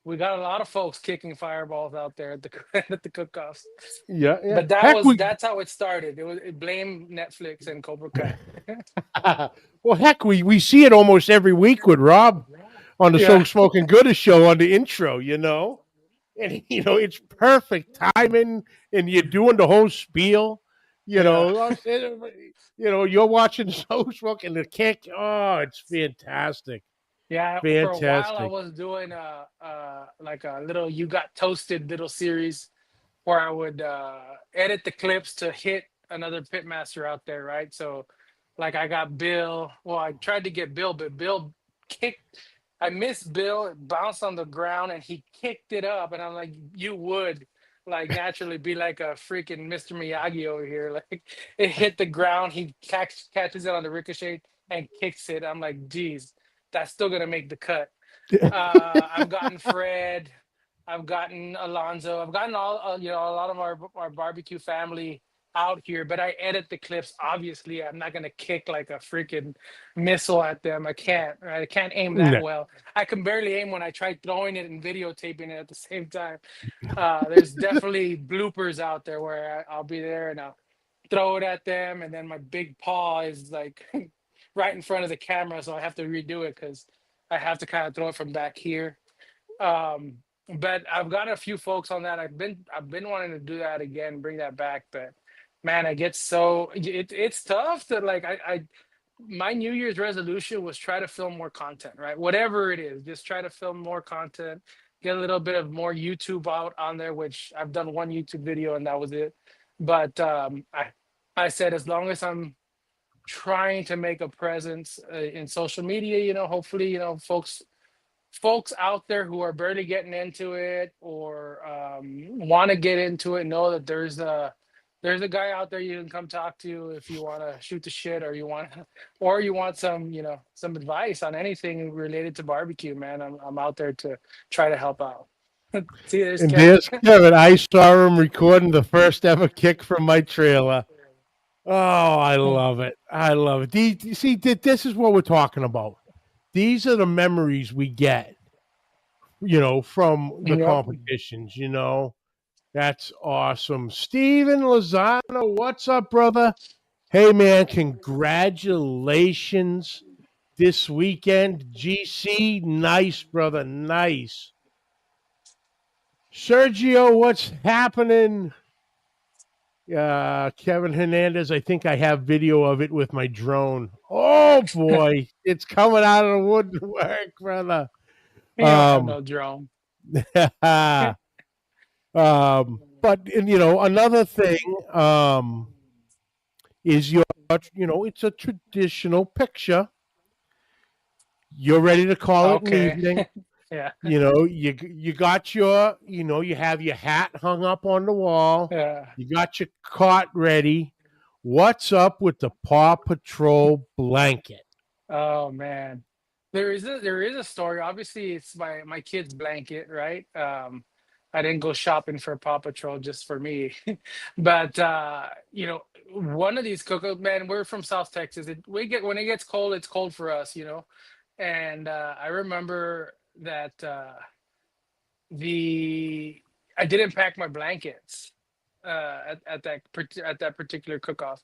we got a lot of folks kicking fireballs out there at the at the cook-offs. Yeah, yeah. But Heck, that's how it started. It blamed Netflix and Cobra Kai. well, heck, we see it almost every week with Rob on the So Yeah, Smoking Goodest show on the intro, and it's perfect timing, and you're doing the whole spiel. yeah. You're watching So Smoking the kick. Oh, it's fantastic, Yeah, for a while I fantastic. was doing like a little "You Got Toasted" little series where I would edit the clips to hit another pitmaster out there, right? So, like I got Bill. Well, I tried to get Bill, but Bill kicked. I missed Bill. It bounced on the ground, and he kicked it up. And I'm like, you would like naturally be like a freaking Mr. Miyagi over here. Like it hit the ground. He catches it on the ricochet and kicks it. I'm like, geez, that's still gonna make the cut. I've gotten Fred. I've gotten Alonzo. I've gotten all a lot of our barbecue family out here, but I edit the clips. Obviously, I'm not gonna kick like a freaking missile at them. I can't. Right? I can't aim that No. well. I can barely aim when I try throwing it and videotaping it at the same time. There's definitely bloopers out there where I'll be there and I'll throw it at them, and then my big paw is like right in front of the camera, so I have to redo it because I have to kind of throw it from back here. Um, but I've got a few folks on that. I've been wanting to do that again, bring that back. But man, I get it's tough to like I my New Year's resolution was try to film more content, right? Whatever it is, just try to film more content, get a little bit of more YouTube out on there, which I've done one YouTube video and that was it. But I said as long as I'm trying to make a presence in social media, hopefully, folks out there who are barely getting into it or want to get into it know that there's a guy out there you can come talk to if you want to shoot the shit or you want some some advice on anything related to barbecue, man. I'm out there to try to help out. See, there's And Kevin. there's Kevin. I saw him recording the first ever kick from my trailer. Oh, I love it. I love it. See, this is what we're talking about. These are the memories we get, from the Yep. competitions, That's awesome. Steven Lozano, what's up, brother? Hey, man, congratulations this weekend. GC, nice, brother, nice. Sergio, what's happening? Kevin Hernandez, I think I have video of it with my drone. Oh, boy, it's coming out of the woodwork, brother. You don't have Um, no drone. but another thing is it's a traditional picture. You're ready to call it an Okay. evening. Yeah. You got you have your hat hung up on the wall. Yeah. You got your cot ready. What's up with the Paw Patrol blanket? Oh man. There is a story. Obviously, it's my kid's blanket, right? I didn't go shopping for Paw Patrol just for me. But one of these cocoa man, we're from South Texas. We get when it gets cold, it's cold for us. And I remember that the I didn't pack my blankets at that particular cook-off.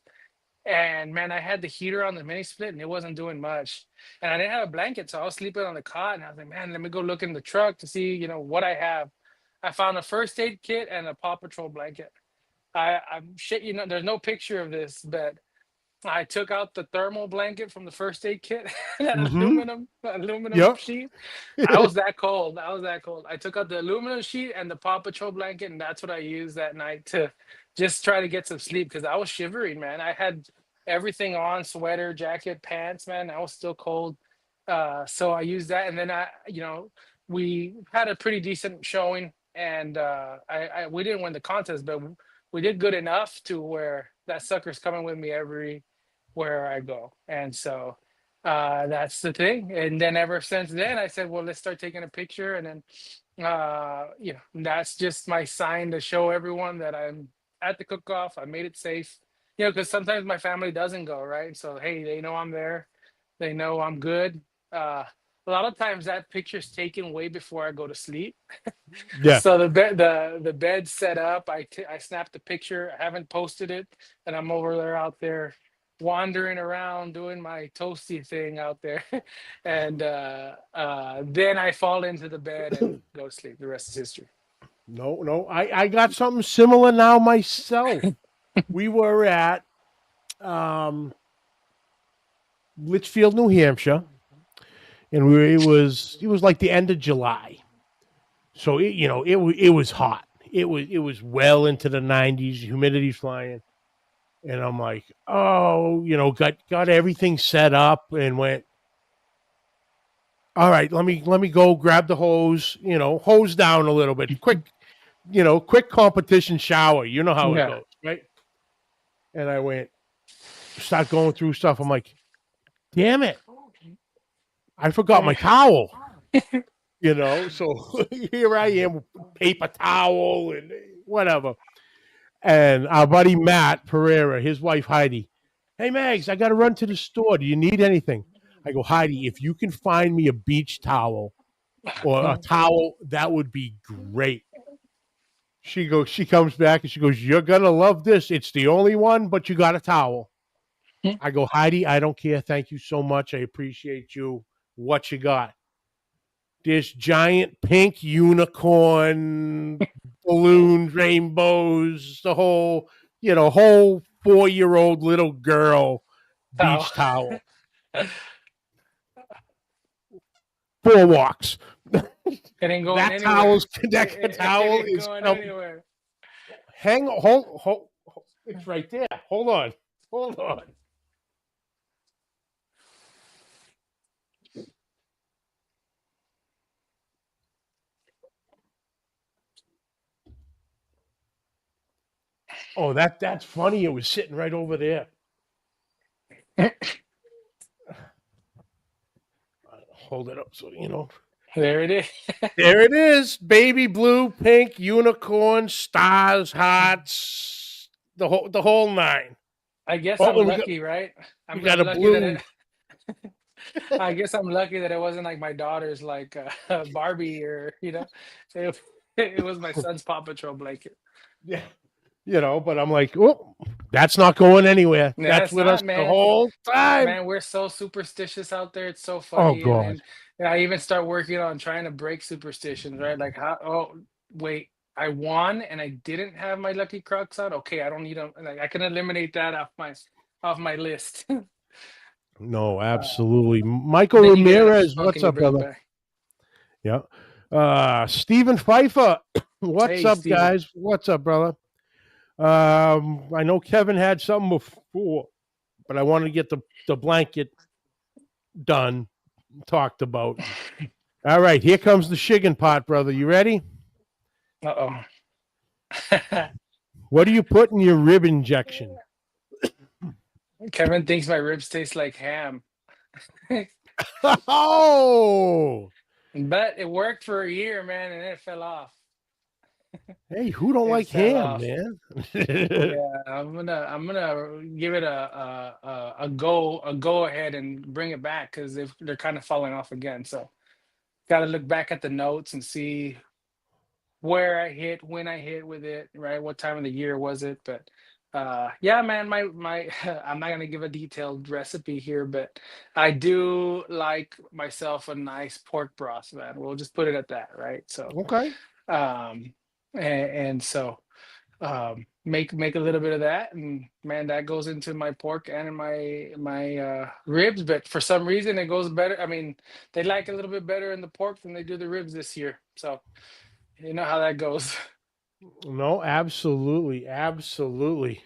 And man, I had the heater on the mini split and it wasn't doing much. And I didn't have a blanket, so I was sleeping on the cot. And I was like, man, let me go look in the truck to see, what I have. I found a first aid kit and a Paw Patrol blanket. I'm shit, there's no picture of this, but I took out the thermal blanket from the first aid kit, that Mm-hmm. aluminum Yep. sheet. I was that cold. I was that cold. I took out the aluminum sheet and the Paw Patrol blanket, and that's what I used that night to just try to get some sleep because I was shivering, man. I had everything on, sweater, jacket, pants, man. I was still cold. So I used that, and then we had a pretty decent showing, and we didn't win the contest, but we did good enough to where that sucker's coming with me every where I go. And so that's the thing. And then ever since then, I said, well, let's start taking a picture. And then, that's just my sign to show everyone that I'm at the cook off. I made it safe, because sometimes my family doesn't go, right? So, hey, they know I'm there, they know I'm good. Uh, a lot of times that picture's taken way before I go to sleep. Yeah. So the bed's set up. I snapped the picture. I haven't posted it, and I'm over there out there wandering around doing my toasty thing out there, and then I fall into the bed and go to sleep. The rest is history. No, no. I got something similar now myself. We were at Litchfield, New Hampshire, and it was like the end of July. So it was hot. It was well into the 90s. Humidity's flying, and I'm like, oh, got everything set up, and went. All right, let me go grab the hose. Hose down a little bit, quick. Quick competition shower. You know how it Yeah. goes, right? And I went start going through stuff. I'm like, damn it, I forgot my towel. So here I am, paper towel and whatever. And our buddy Matt Pereira, his wife Heidi, hey Mags, I got to run to the store. Do you need anything? I go, Heidi, if you can find me a beach towel or a towel, that would be great. She comes back and she goes, you're gonna love this. It's the only one, but you got a towel. I go, Heidi, I don't care. Thank you so much. I appreciate you. What you got? This giant pink unicorn, balloons, rainbows, the whole 4-year-old little girl Oh, beach towel. 4 walks. it ain't going That anywhere. towel's that It towel ain't is going anywhere. hold. It's right there. Hold on. Hold on. Oh, that's funny. It was sitting right over there. Hold it up so There it is. There it is. Baby blue, pink, unicorn, stars, hearts, the whole nine. I guess I'm Oh, lucky, right? we got I'm a lucky that blue. it, I guess I'm lucky that it wasn't like my daughter's like Barbie or it, it was my son's Paw Patrol blanket. Yeah. But I'm like, oh, that's not going anywhere. Yeah, That's it's with us not, the man. whole time. Man, we're so superstitious out there. It's so Oh funny, and God. I even start working on trying to break superstitions, right? Like how? Oh, wait, I won and I didn't have my Lucky Crocs on. Okay, I don't need them. Like I can eliminate that off my list. No, uh, absolutely. Michael then you get in a Ramirez, funk what's and you up, bring them brother? back. Yeah. Stephen Pfeiffer, what's Hey, up, Steven. guys? What's up, brother? I know Kevin had something before, but I want to get the blanket done, talked about. All right, here comes the shiggin pot, brother. You ready? Uh oh. What do you put in your rib injection? Kevin thinks my ribs taste like ham, Oh, but it worked for a year, man, and it fell off. hey, who don't It like fell ham, off. man? Yeah, I'm gonna give it a go ahead and bring it back because they're kind of falling off again. So got to look back at the notes and see where I hit, when I hit with it, right? What time of the year was it? But yeah, man, my I'm not gonna give a detailed recipe here, but I do like myself a nice pork broth, man. We'll just put it at that, right? So Okay. um and so make a little bit of that, and man, that goes into my pork and in my ribs, but for some reason it goes better. I mean, they like a little bit better in the pork than they do the ribs this year, so you know how that goes. No, absolutely, absolutely.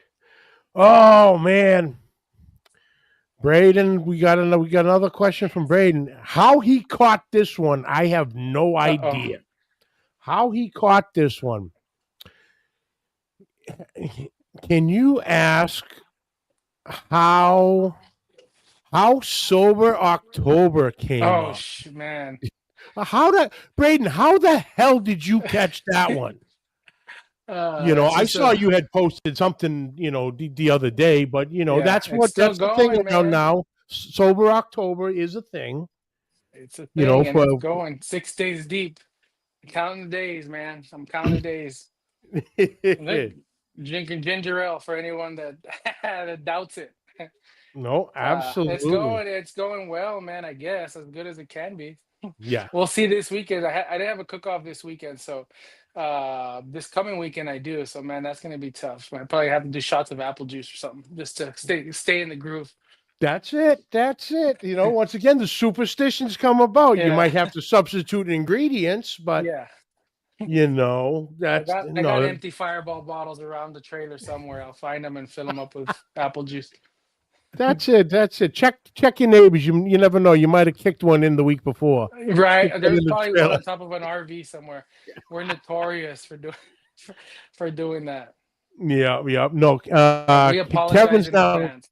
Oh man, Braden, we got another question from Braden. How he caught this one, I have no Uh-oh. idea. How he caught this one. Can you ask how how sober October came Oh up? man. How the Braden? How the hell did you catch that one? It's I just saw a you had posted something, the other day, but yeah, it's still that's the thing going, around man. now. Sober October is a thing, It's a thing and for it's going 6 days deep. Counting the days, man. I'm counting the days. Look, drinking ginger ale for anyone that that doubts it. no, absolutely. It's going well, man. I guess as good as it can be. Yeah. We'll see this weekend. I didn't have a cook off this weekend, so this coming weekend I do. So man, that's gonna be tough. I probably have to do shots of apple juice or something just to stay in the groove. That's it. That's it. Once again, the superstitions come about. You Yeah, might have to substitute ingredients, but yeah. that's I got no. empty Fireball bottles around the trailer somewhere. I'll find them and fill them up with apple juice. That's it. That's it. Check your neighbors. You never know. You might have kicked one in the week before. Right. Kicked one There's in the probably one trailer. on top of an RV somewhere. We're notorious for doing for doing that. Yeah, yeah. No, We apologize Kevin's in now. advance.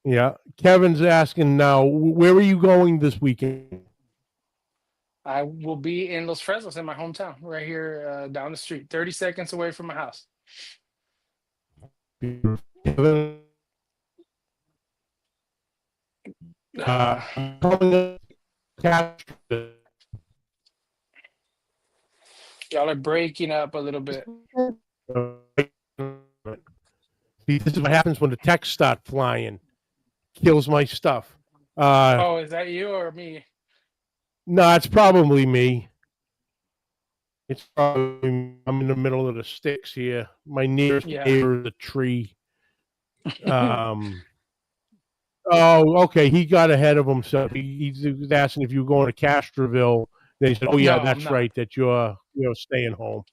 Yeah, Kevin's asking now. Where are you going this weekend? I will be in Los Fresnos in my hometown, right here down the street, 30 seconds away from my house. Kevin, Uh, coming up, Y'all are breaking up a little bit. See, this is what happens when the texts start flying. Kills my stuff. Oh, is that you or me? No, it's probably me. It's probably I'm in the middle of the sticks here. My nearest Yeah. neighbor is a tree. Um. Oh, okay. He got ahead of himself. He was asking if you were going to Castroville. Then he said, "Oh yeah, No, I'm that's not. right. That you're staying home,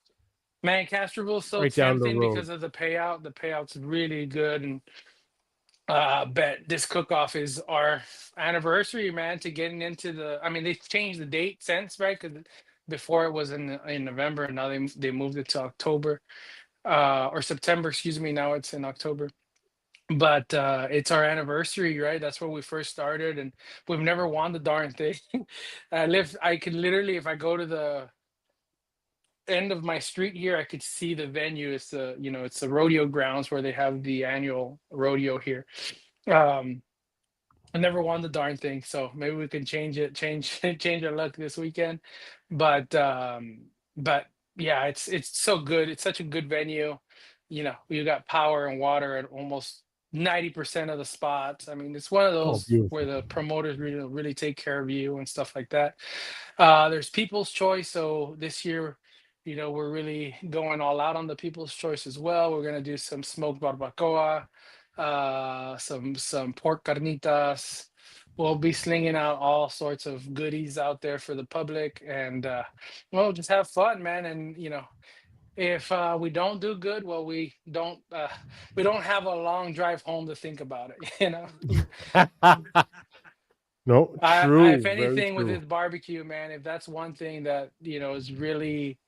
Man, Castroville's so right down the tempting road." because of the payout. The payout's really good, and bet this cook-off is our anniversary, man, to getting into the. I mean, they've changed the date since, right? Because before it was in November, and now they moved it to October, or September, excuse me. Now it's in October. But it's our anniversary, right? That's where we first started, and we've never won the darn thing. I could literally, if I go to end of my street here, I could see the venue. It's it's the rodeo grounds where they have the annual rodeo here. Um, I never won the darn thing, so maybe we can change it, change change our luck this weekend. But but yeah, it's so good. It's such a good venue. You got power and water at almost 90% of the spots. I mean, it's one of Oh, those where beautiful. the promoters really take care of you and stuff like that. There's People's Choice, so this year, we're really going all out on the People's Choice as well. We're gonna do some smoked barbacoa, some pork carnitas. We'll be slinging out all sorts of goodies out there for the public, and well, just have fun, man. And if we don't do good, well, we don't have a long drive home to think about it. No, If true, very anything, with true. this barbecue, man, if that's one thing that is really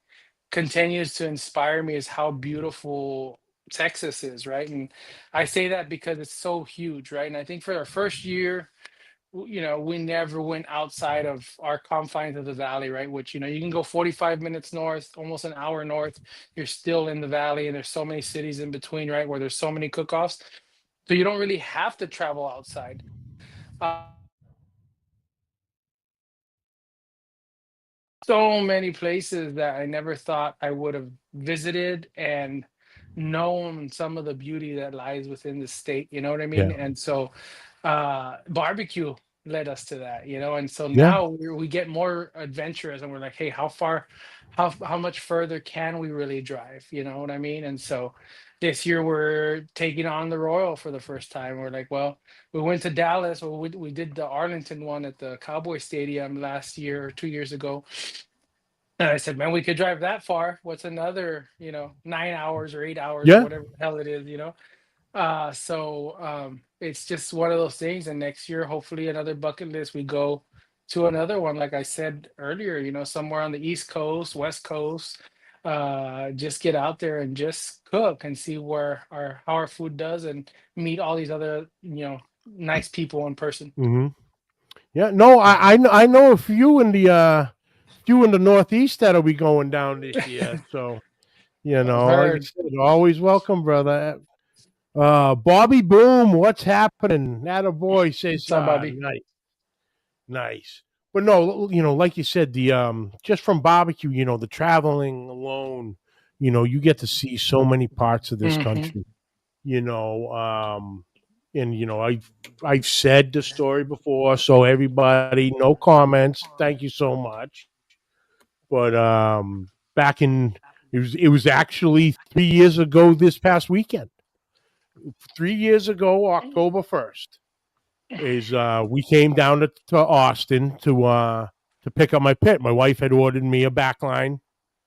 continues to inspire me, is how beautiful Texas is, right? And I say that because it's so huge, right? And I think for our first year, we never went outside of our confines of the valley, right? Which you can go 45 minutes north, almost an hour north, you're still in the valley, and there's so many cities in between, right? Where there's so many cook-offs, so you don't really have to travel outside. So many places that I never thought I would have visited and known some of the beauty that lies within the state, you know what I mean? Yeah. And so barbecue led us to that, and so Yeah. now we get more adventurous, and we're like, hey, how much further can we really drive? You know what I mean? And so this year we're taking on the Royal for the first time. We're like, well, we went to Dallas, or we did the Arlington one at the Cowboy Stadium last year or 2 years ago. And I said, man, we could drive that far. What's another, 9 hours or 8 hours or Yeah. whatever the hell it is? It's just one of those things. And next year, hopefully, another bucket list. We go to another one, like I said earlier, somewhere on the East Coast, West Coast. Just get out there and just cook and see where how our food does, and meet all these other, nice people in person. Hmm. Yeah. No, I know a few in the Northeast that'll be going down this year. So I've like I heard. said, always welcome, brother. Bobby Boom, what's happening? That a boy, What's up, Cesar. Bobby? Nice, nice. But no, like you said, the just from barbecue, the traveling alone, you get to see so many parts of this Hmm. country. You know, and I've said the story before, so everybody, no comments. Thank you so much. But back in it was actually 3 years ago this past weekend. 3 years ago, October 1st, is we came down to Austin to pick up my pit. My wife had ordered me a backline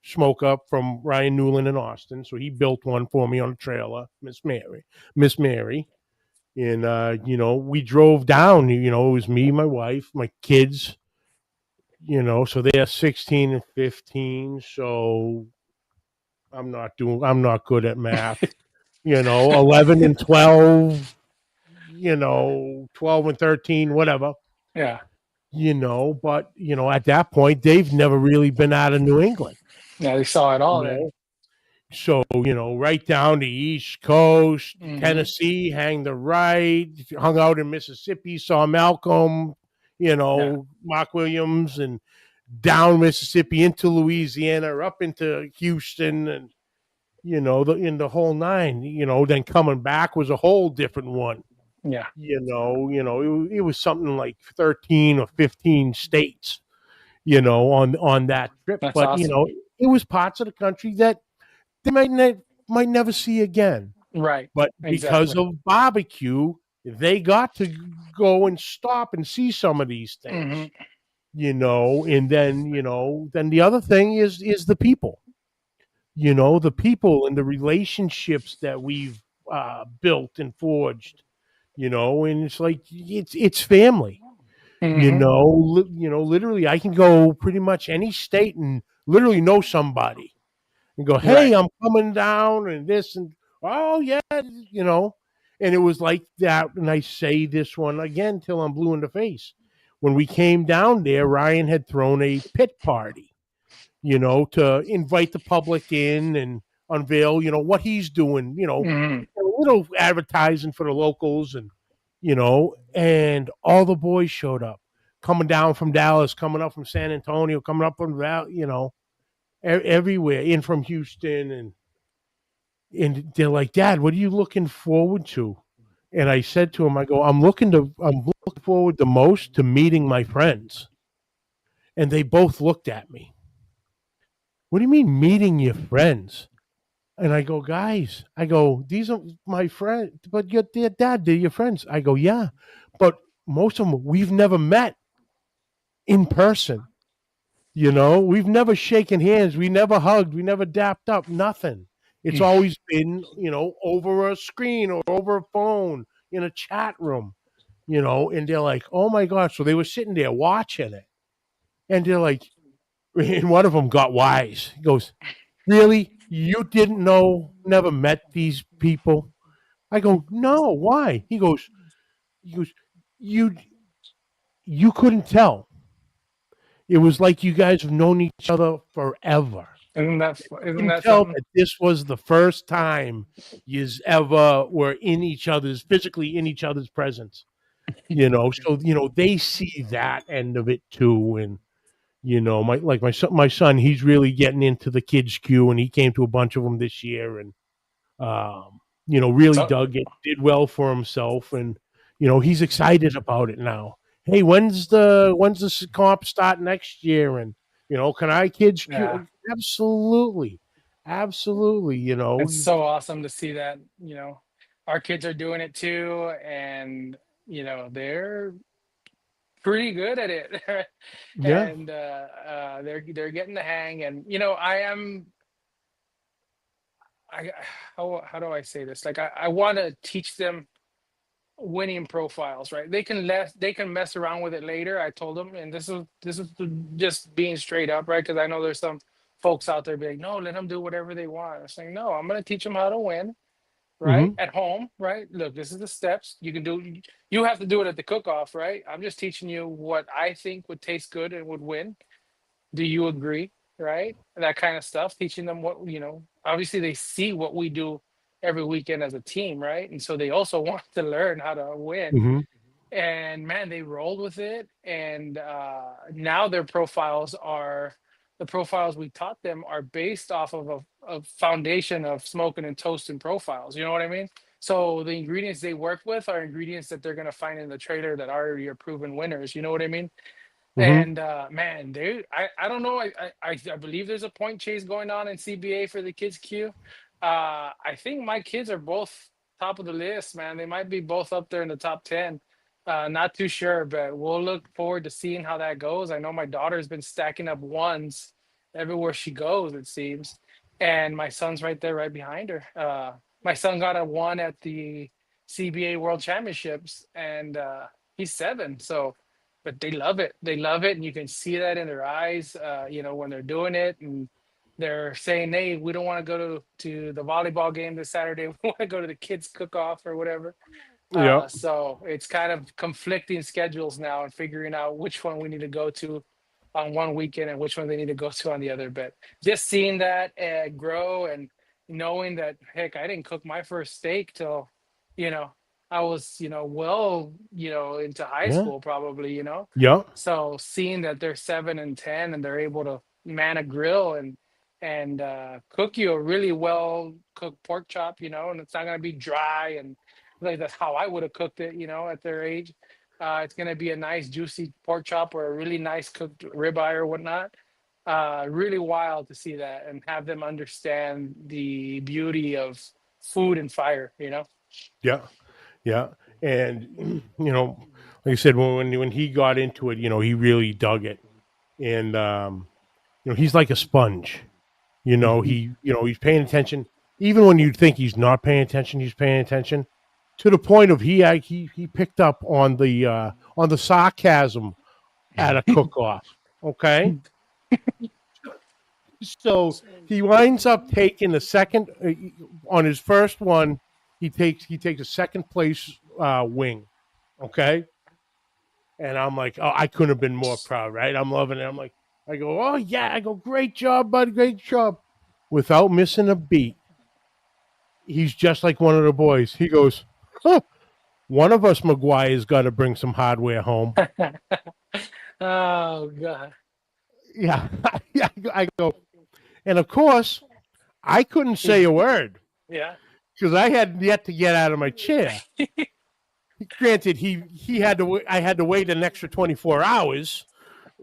smoke up from Ryan Newland in Austin, so he built one for me on a trailer, Miss Mary, and we drove down. It was me, my wife, my kids. So they're 16 and 15. So I'm not good at math. 11 and 12. 12 and 13, whatever. Yeah. But at that point, they've never really been out of New England. Yeah, they saw it all You then. know, so right down the East Coast, Hmm. Tennessee, hang the right, hung out in Mississippi, saw Malcolm, Yeah. Mark Williams, and down Mississippi into Louisiana, up into Houston, and in the whole nine. Then coming back was a whole different one. Yeah. It was something like 13 or 15 states, on that trip. That's But awesome. it was parts of the country that they might never see again. Right. But because Exactly. of barbecue, they got to go and stop and see some of these Hmm. things. And then then the other thing is the people. The people and the relationships that we've built and forged. And it's like it's family. Hmm. Literally, I can go pretty much any state and literally know somebody and go, "Hey, Right. I'm coming down," and this and oh yeah, you know. And it was like that. And I say this one again till I'm blue in the face. When we came down there, Ryan had thrown a pit party, to invite the public in and unveil, what he's doing, Mhm. a little advertising for the locals and all the boys showed up coming down from Dallas, coming up from San Antonio, coming up from everywhere in from Houston and they're like, Dad, what are you looking forward to? And I said to him, I go, I'm looking forward the most to meeting my friends. And they both looked at me. What do you mean meeting your friends? And I go, guys, these are my friends, but their dad, they're your friends. I go, yeah, but most of them we've never met in person. We've never shaken hands, we never hugged, we never dapped up, nothing. It's always been, over a screen or over a phone in a chat room, and they're like, oh my gosh. So they were sitting there watching it, and they're like, and one of them got wise. He goes, really? You didn't know, never met these people? I go, no, why? He goes, you you couldn't tell. It was like you guys have known each other forever. Isn't Couldn't that tell something? that this was the first time yous ever were physically in each other's presence. So they see that end of it too, and my son, he's really getting into the kids queue, and he came to a bunch of them this year, and really So dug it, did well for himself, and he's excited about it now. Hey, when's the comp start next year? And can I kids yeah, queue? Absolutely, absolutely. it's so awesome to see that, our kids are doing it too, and they're pretty good at it. Yeah. And they're getting the hang. And I how do I say this? Like I want to teach them winning profiles, right? They can mess around with it later. I told them, and this is just being straight up, right? Because I know there's some folks out there being, no, let them do whatever they want. I'm saying, no, I'm going to teach them how to win, right? Mm-hmm. At home, right? Look, this is the steps you can do. You have to do it at the cook-off, right? I'm just teaching you what I think would taste good and would win. Do you agree? Right? That kind of stuff, teaching them obviously they see what we do every weekend as a team, right? And so they also want to learn how to win. Mm-hmm. And man, they rolled with it. And now their profiles are the profiles we taught them are based off of a foundation of smoking and toasting profiles. You know what I mean? So the ingredients they work with are ingredients that they're going to find in the trailer that already are proven winners. You know what I mean? Mm-hmm. And man, dude, I don't know. I believe there's a point chase going on in CBA for the kids queue. I think my kids are both top of the list, man. They might be both up there in the top 10. Not too sure, but we'll look forward to seeing how that goes. I know my daughter's been stacking up ones everywhere she goes, it seems. And my son's right there, right behind her. My son got a one at the CBA World Championships, and he's 7. So but they love it. They love it, and you can see that in their eyes. When they're doing it, and they're saying, "Hey, we don't want to go to the volleyball game this Saturday. We want to go to the kids' cook-off or whatever." Yeah. So it's kind of conflicting schedules now, and figuring out which one we need to go to on one weekend and which one they need to go to on the other. But just seeing that grow and knowing that, heck, I didn't cook my first steak till, you know, I was, well, into high Yeah. school probably, Yeah. So seeing that they're 7 and 10 and they're able to man a grill and cook you a really well cooked pork chop, and it's not gonna be dry and like that's how I would have cooked it, at their age. It's gonna be a nice juicy pork chop or a really nice cooked ribeye or whatnot. Really wild to see that and have them understand the beauty of food and fire. Yeah. Yeah. And like I said, when he got into it, he really dug it, and he's like a sponge. He's paying attention, even when you think he's not paying attention. He's paying attention to the point of he picked up on the sarcasm at a cook off. Okay, so he winds up taking the second on his first one. He takes a second place wing. Okay, and I'm like, oh, I couldn't have been more proud, right? I'm loving it. I'm like, I go, oh yeah. I go, great job, bud, great job. Without missing a beat, he's just like one of the boys. He goes, huh, one of us McGuire's got to bring some hardware home. Oh God. Yeah, yeah. I go, and of course, I couldn't say a word Yeah. because I had yet to get out of my chair. Granted, he had to. I had to wait an extra 24 hours,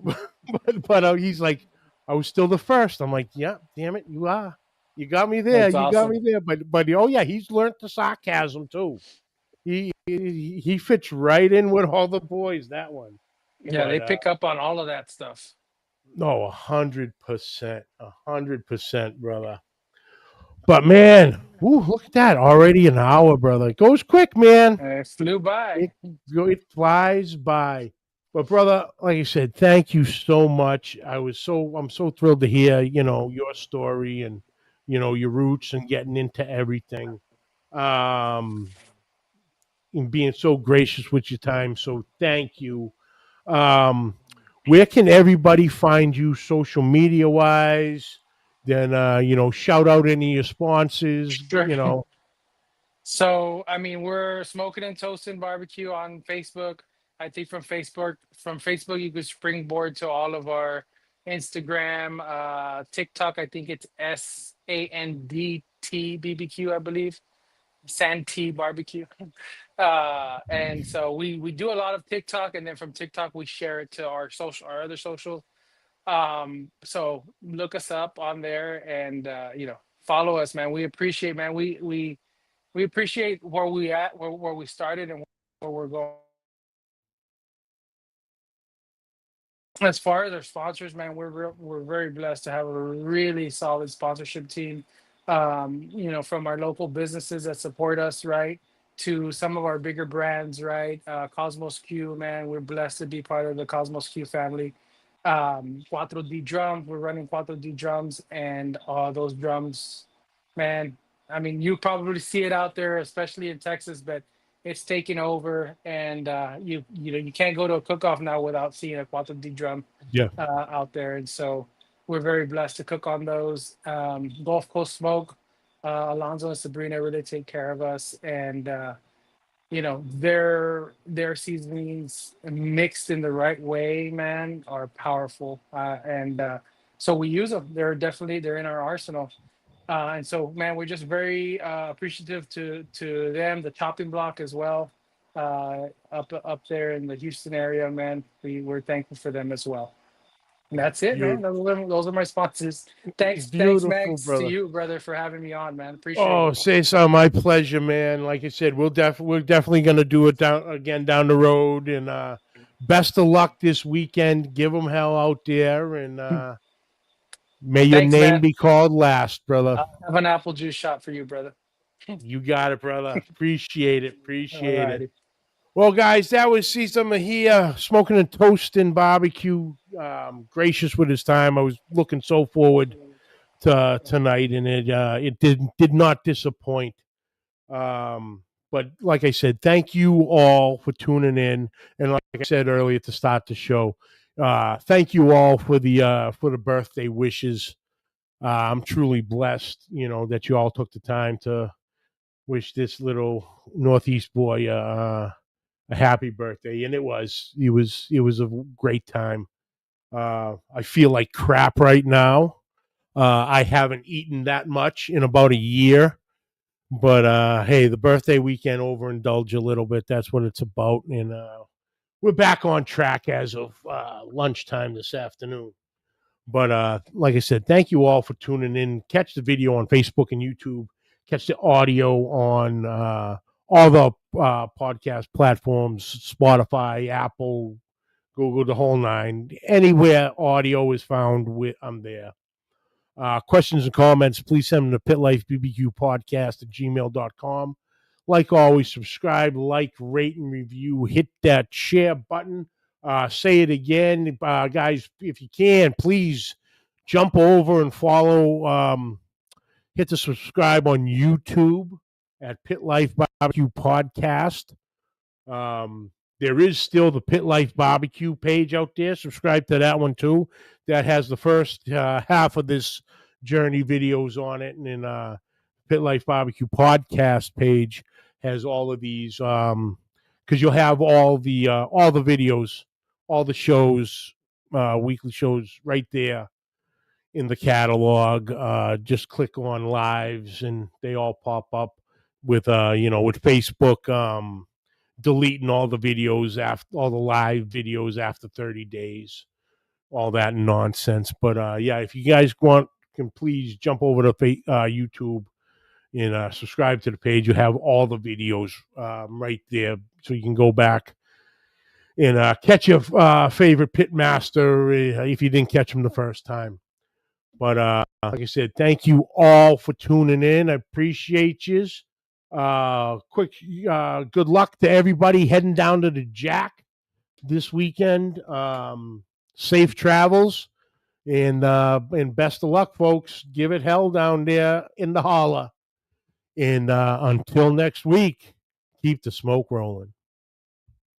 but he's like, I was still the first. I'm like, yeah, damn it, you are. You got me there. That's You got awesome. me there. But oh yeah, he's learned the sarcasm too. He fits right in with all the boys. That one. Yeah, But they pick up on all of that stuff. no, 100%, 100%, brother. But man, woo, look at that! Already an hour, brother. It goes quick, man. It flew by. It flies by. But brother, like I said, thank you so much. I'm so thrilled to hear, your story and your roots and getting into everything. Um and being so gracious with your time. So thank you. Um where can everybody find you social media wise? Then shout out any of your sponsors, Sure. So, I mean, we're Smoking and Toasting Barbecue on Facebook. I think from Facebook, you could springboard to all of our Instagram, TikTok. I think it's SANDT BBQ, I believe. Santee Barbecue. And so we do a lot of TikTok, and then from TikTok we share it to our other social. So look us up on there, and follow us, man. We appreciate, man. We appreciate where we started and where we're going. As far as our sponsors, man, we're very blessed to have a really solid sponsorship team. From our local businesses that support us, right, to some of our bigger brands, right. Cosmos Q, man, we're blessed to be part of the Cosmos Q family. 4D drums, we're running 4D drums, and those drums, man. I mean, you probably see it out there, especially in Texas, but it's taken over, and you can't go to a cook-off now without seeing a 4D drum Yeah. out there. And so we're very blessed to cook on those. Gulf Coast Smoke, Alonzo and Sabrina really take care of us, and their seasonings mixed in the right way, man, are powerful. And So we use them. They're in our arsenal. And so, man, we're just very appreciative to them, the chopping block as well, up there in the Houston area, man. We're thankful for them as well. And that's it, man. Beautiful. Those are my sponsors. Thanks, Beautiful, Max, to brother. you, brother, for having me on, man. Appreciate Oh, it. Cesar, my pleasure, man. Like I said, we're definitely gonna do it down the road, and best of luck this weekend. Give them hell out there, and may your Thanks, name man. be called last, brother. I'll have an apple juice shot for you, brother. You got it, brother. Appreciate it. All Appreciate it. righty. Well, guys, that was Cesar Mejia, smoking and toasting barbecue. Gracious with his time. I was looking so forward to tonight, and it did not disappoint. But like I said, thank you all for tuning in. And like I said earlier to start the show, thank you all for the birthday wishes. I'm truly blessed, that you all took the time to wish this little Northeast boy a happy birthday, and it was a great time. I feel like crap right now. I haven't eaten that much in about a year. But hey, the birthday weekend overindulge a little bit. That's what it's about. And we're back on track as of lunchtime this afternoon. But like I said, thank you all for tuning in. Catch the video on Facebook and YouTube. Catch the audio on all the podcast platforms, Spotify, Apple, Google, the whole nine. Anywhere audio is found, I'm there. Questions and comments, please send them to pitlifebbqpodcast@gmail.com. Like always, subscribe, like, rate, and review. Hit that share button. Say it again. Guys, if you can, please jump over and follow. Hit the subscribe on YouTube at Pit Life Barbecue Podcast. There is still the Pit Life Barbecue page out there. Subscribe to that one too. That has the first half of this journey videos on it, and then Pit Life Barbecue podcast page has all of these. Because you'll have all the videos, all the shows, weekly shows right there in the catalog. Just click on lives, and they all pop up with with Facebook. Deleting all the videos after all the live videos after 30 days, all that nonsense. But yeah, if you guys can please jump over to YouTube and subscribe to the page. You have all the videos right there, so you can go back and catch your favorite pit master if you didn't catch him the first time. But like I said, thank you all for tuning in. I appreciate you. Good luck to everybody heading down to the Jack this weekend. Safe travels and best of luck, folks. Give it hell down there in the holler. And until next week, keep the smoke rolling.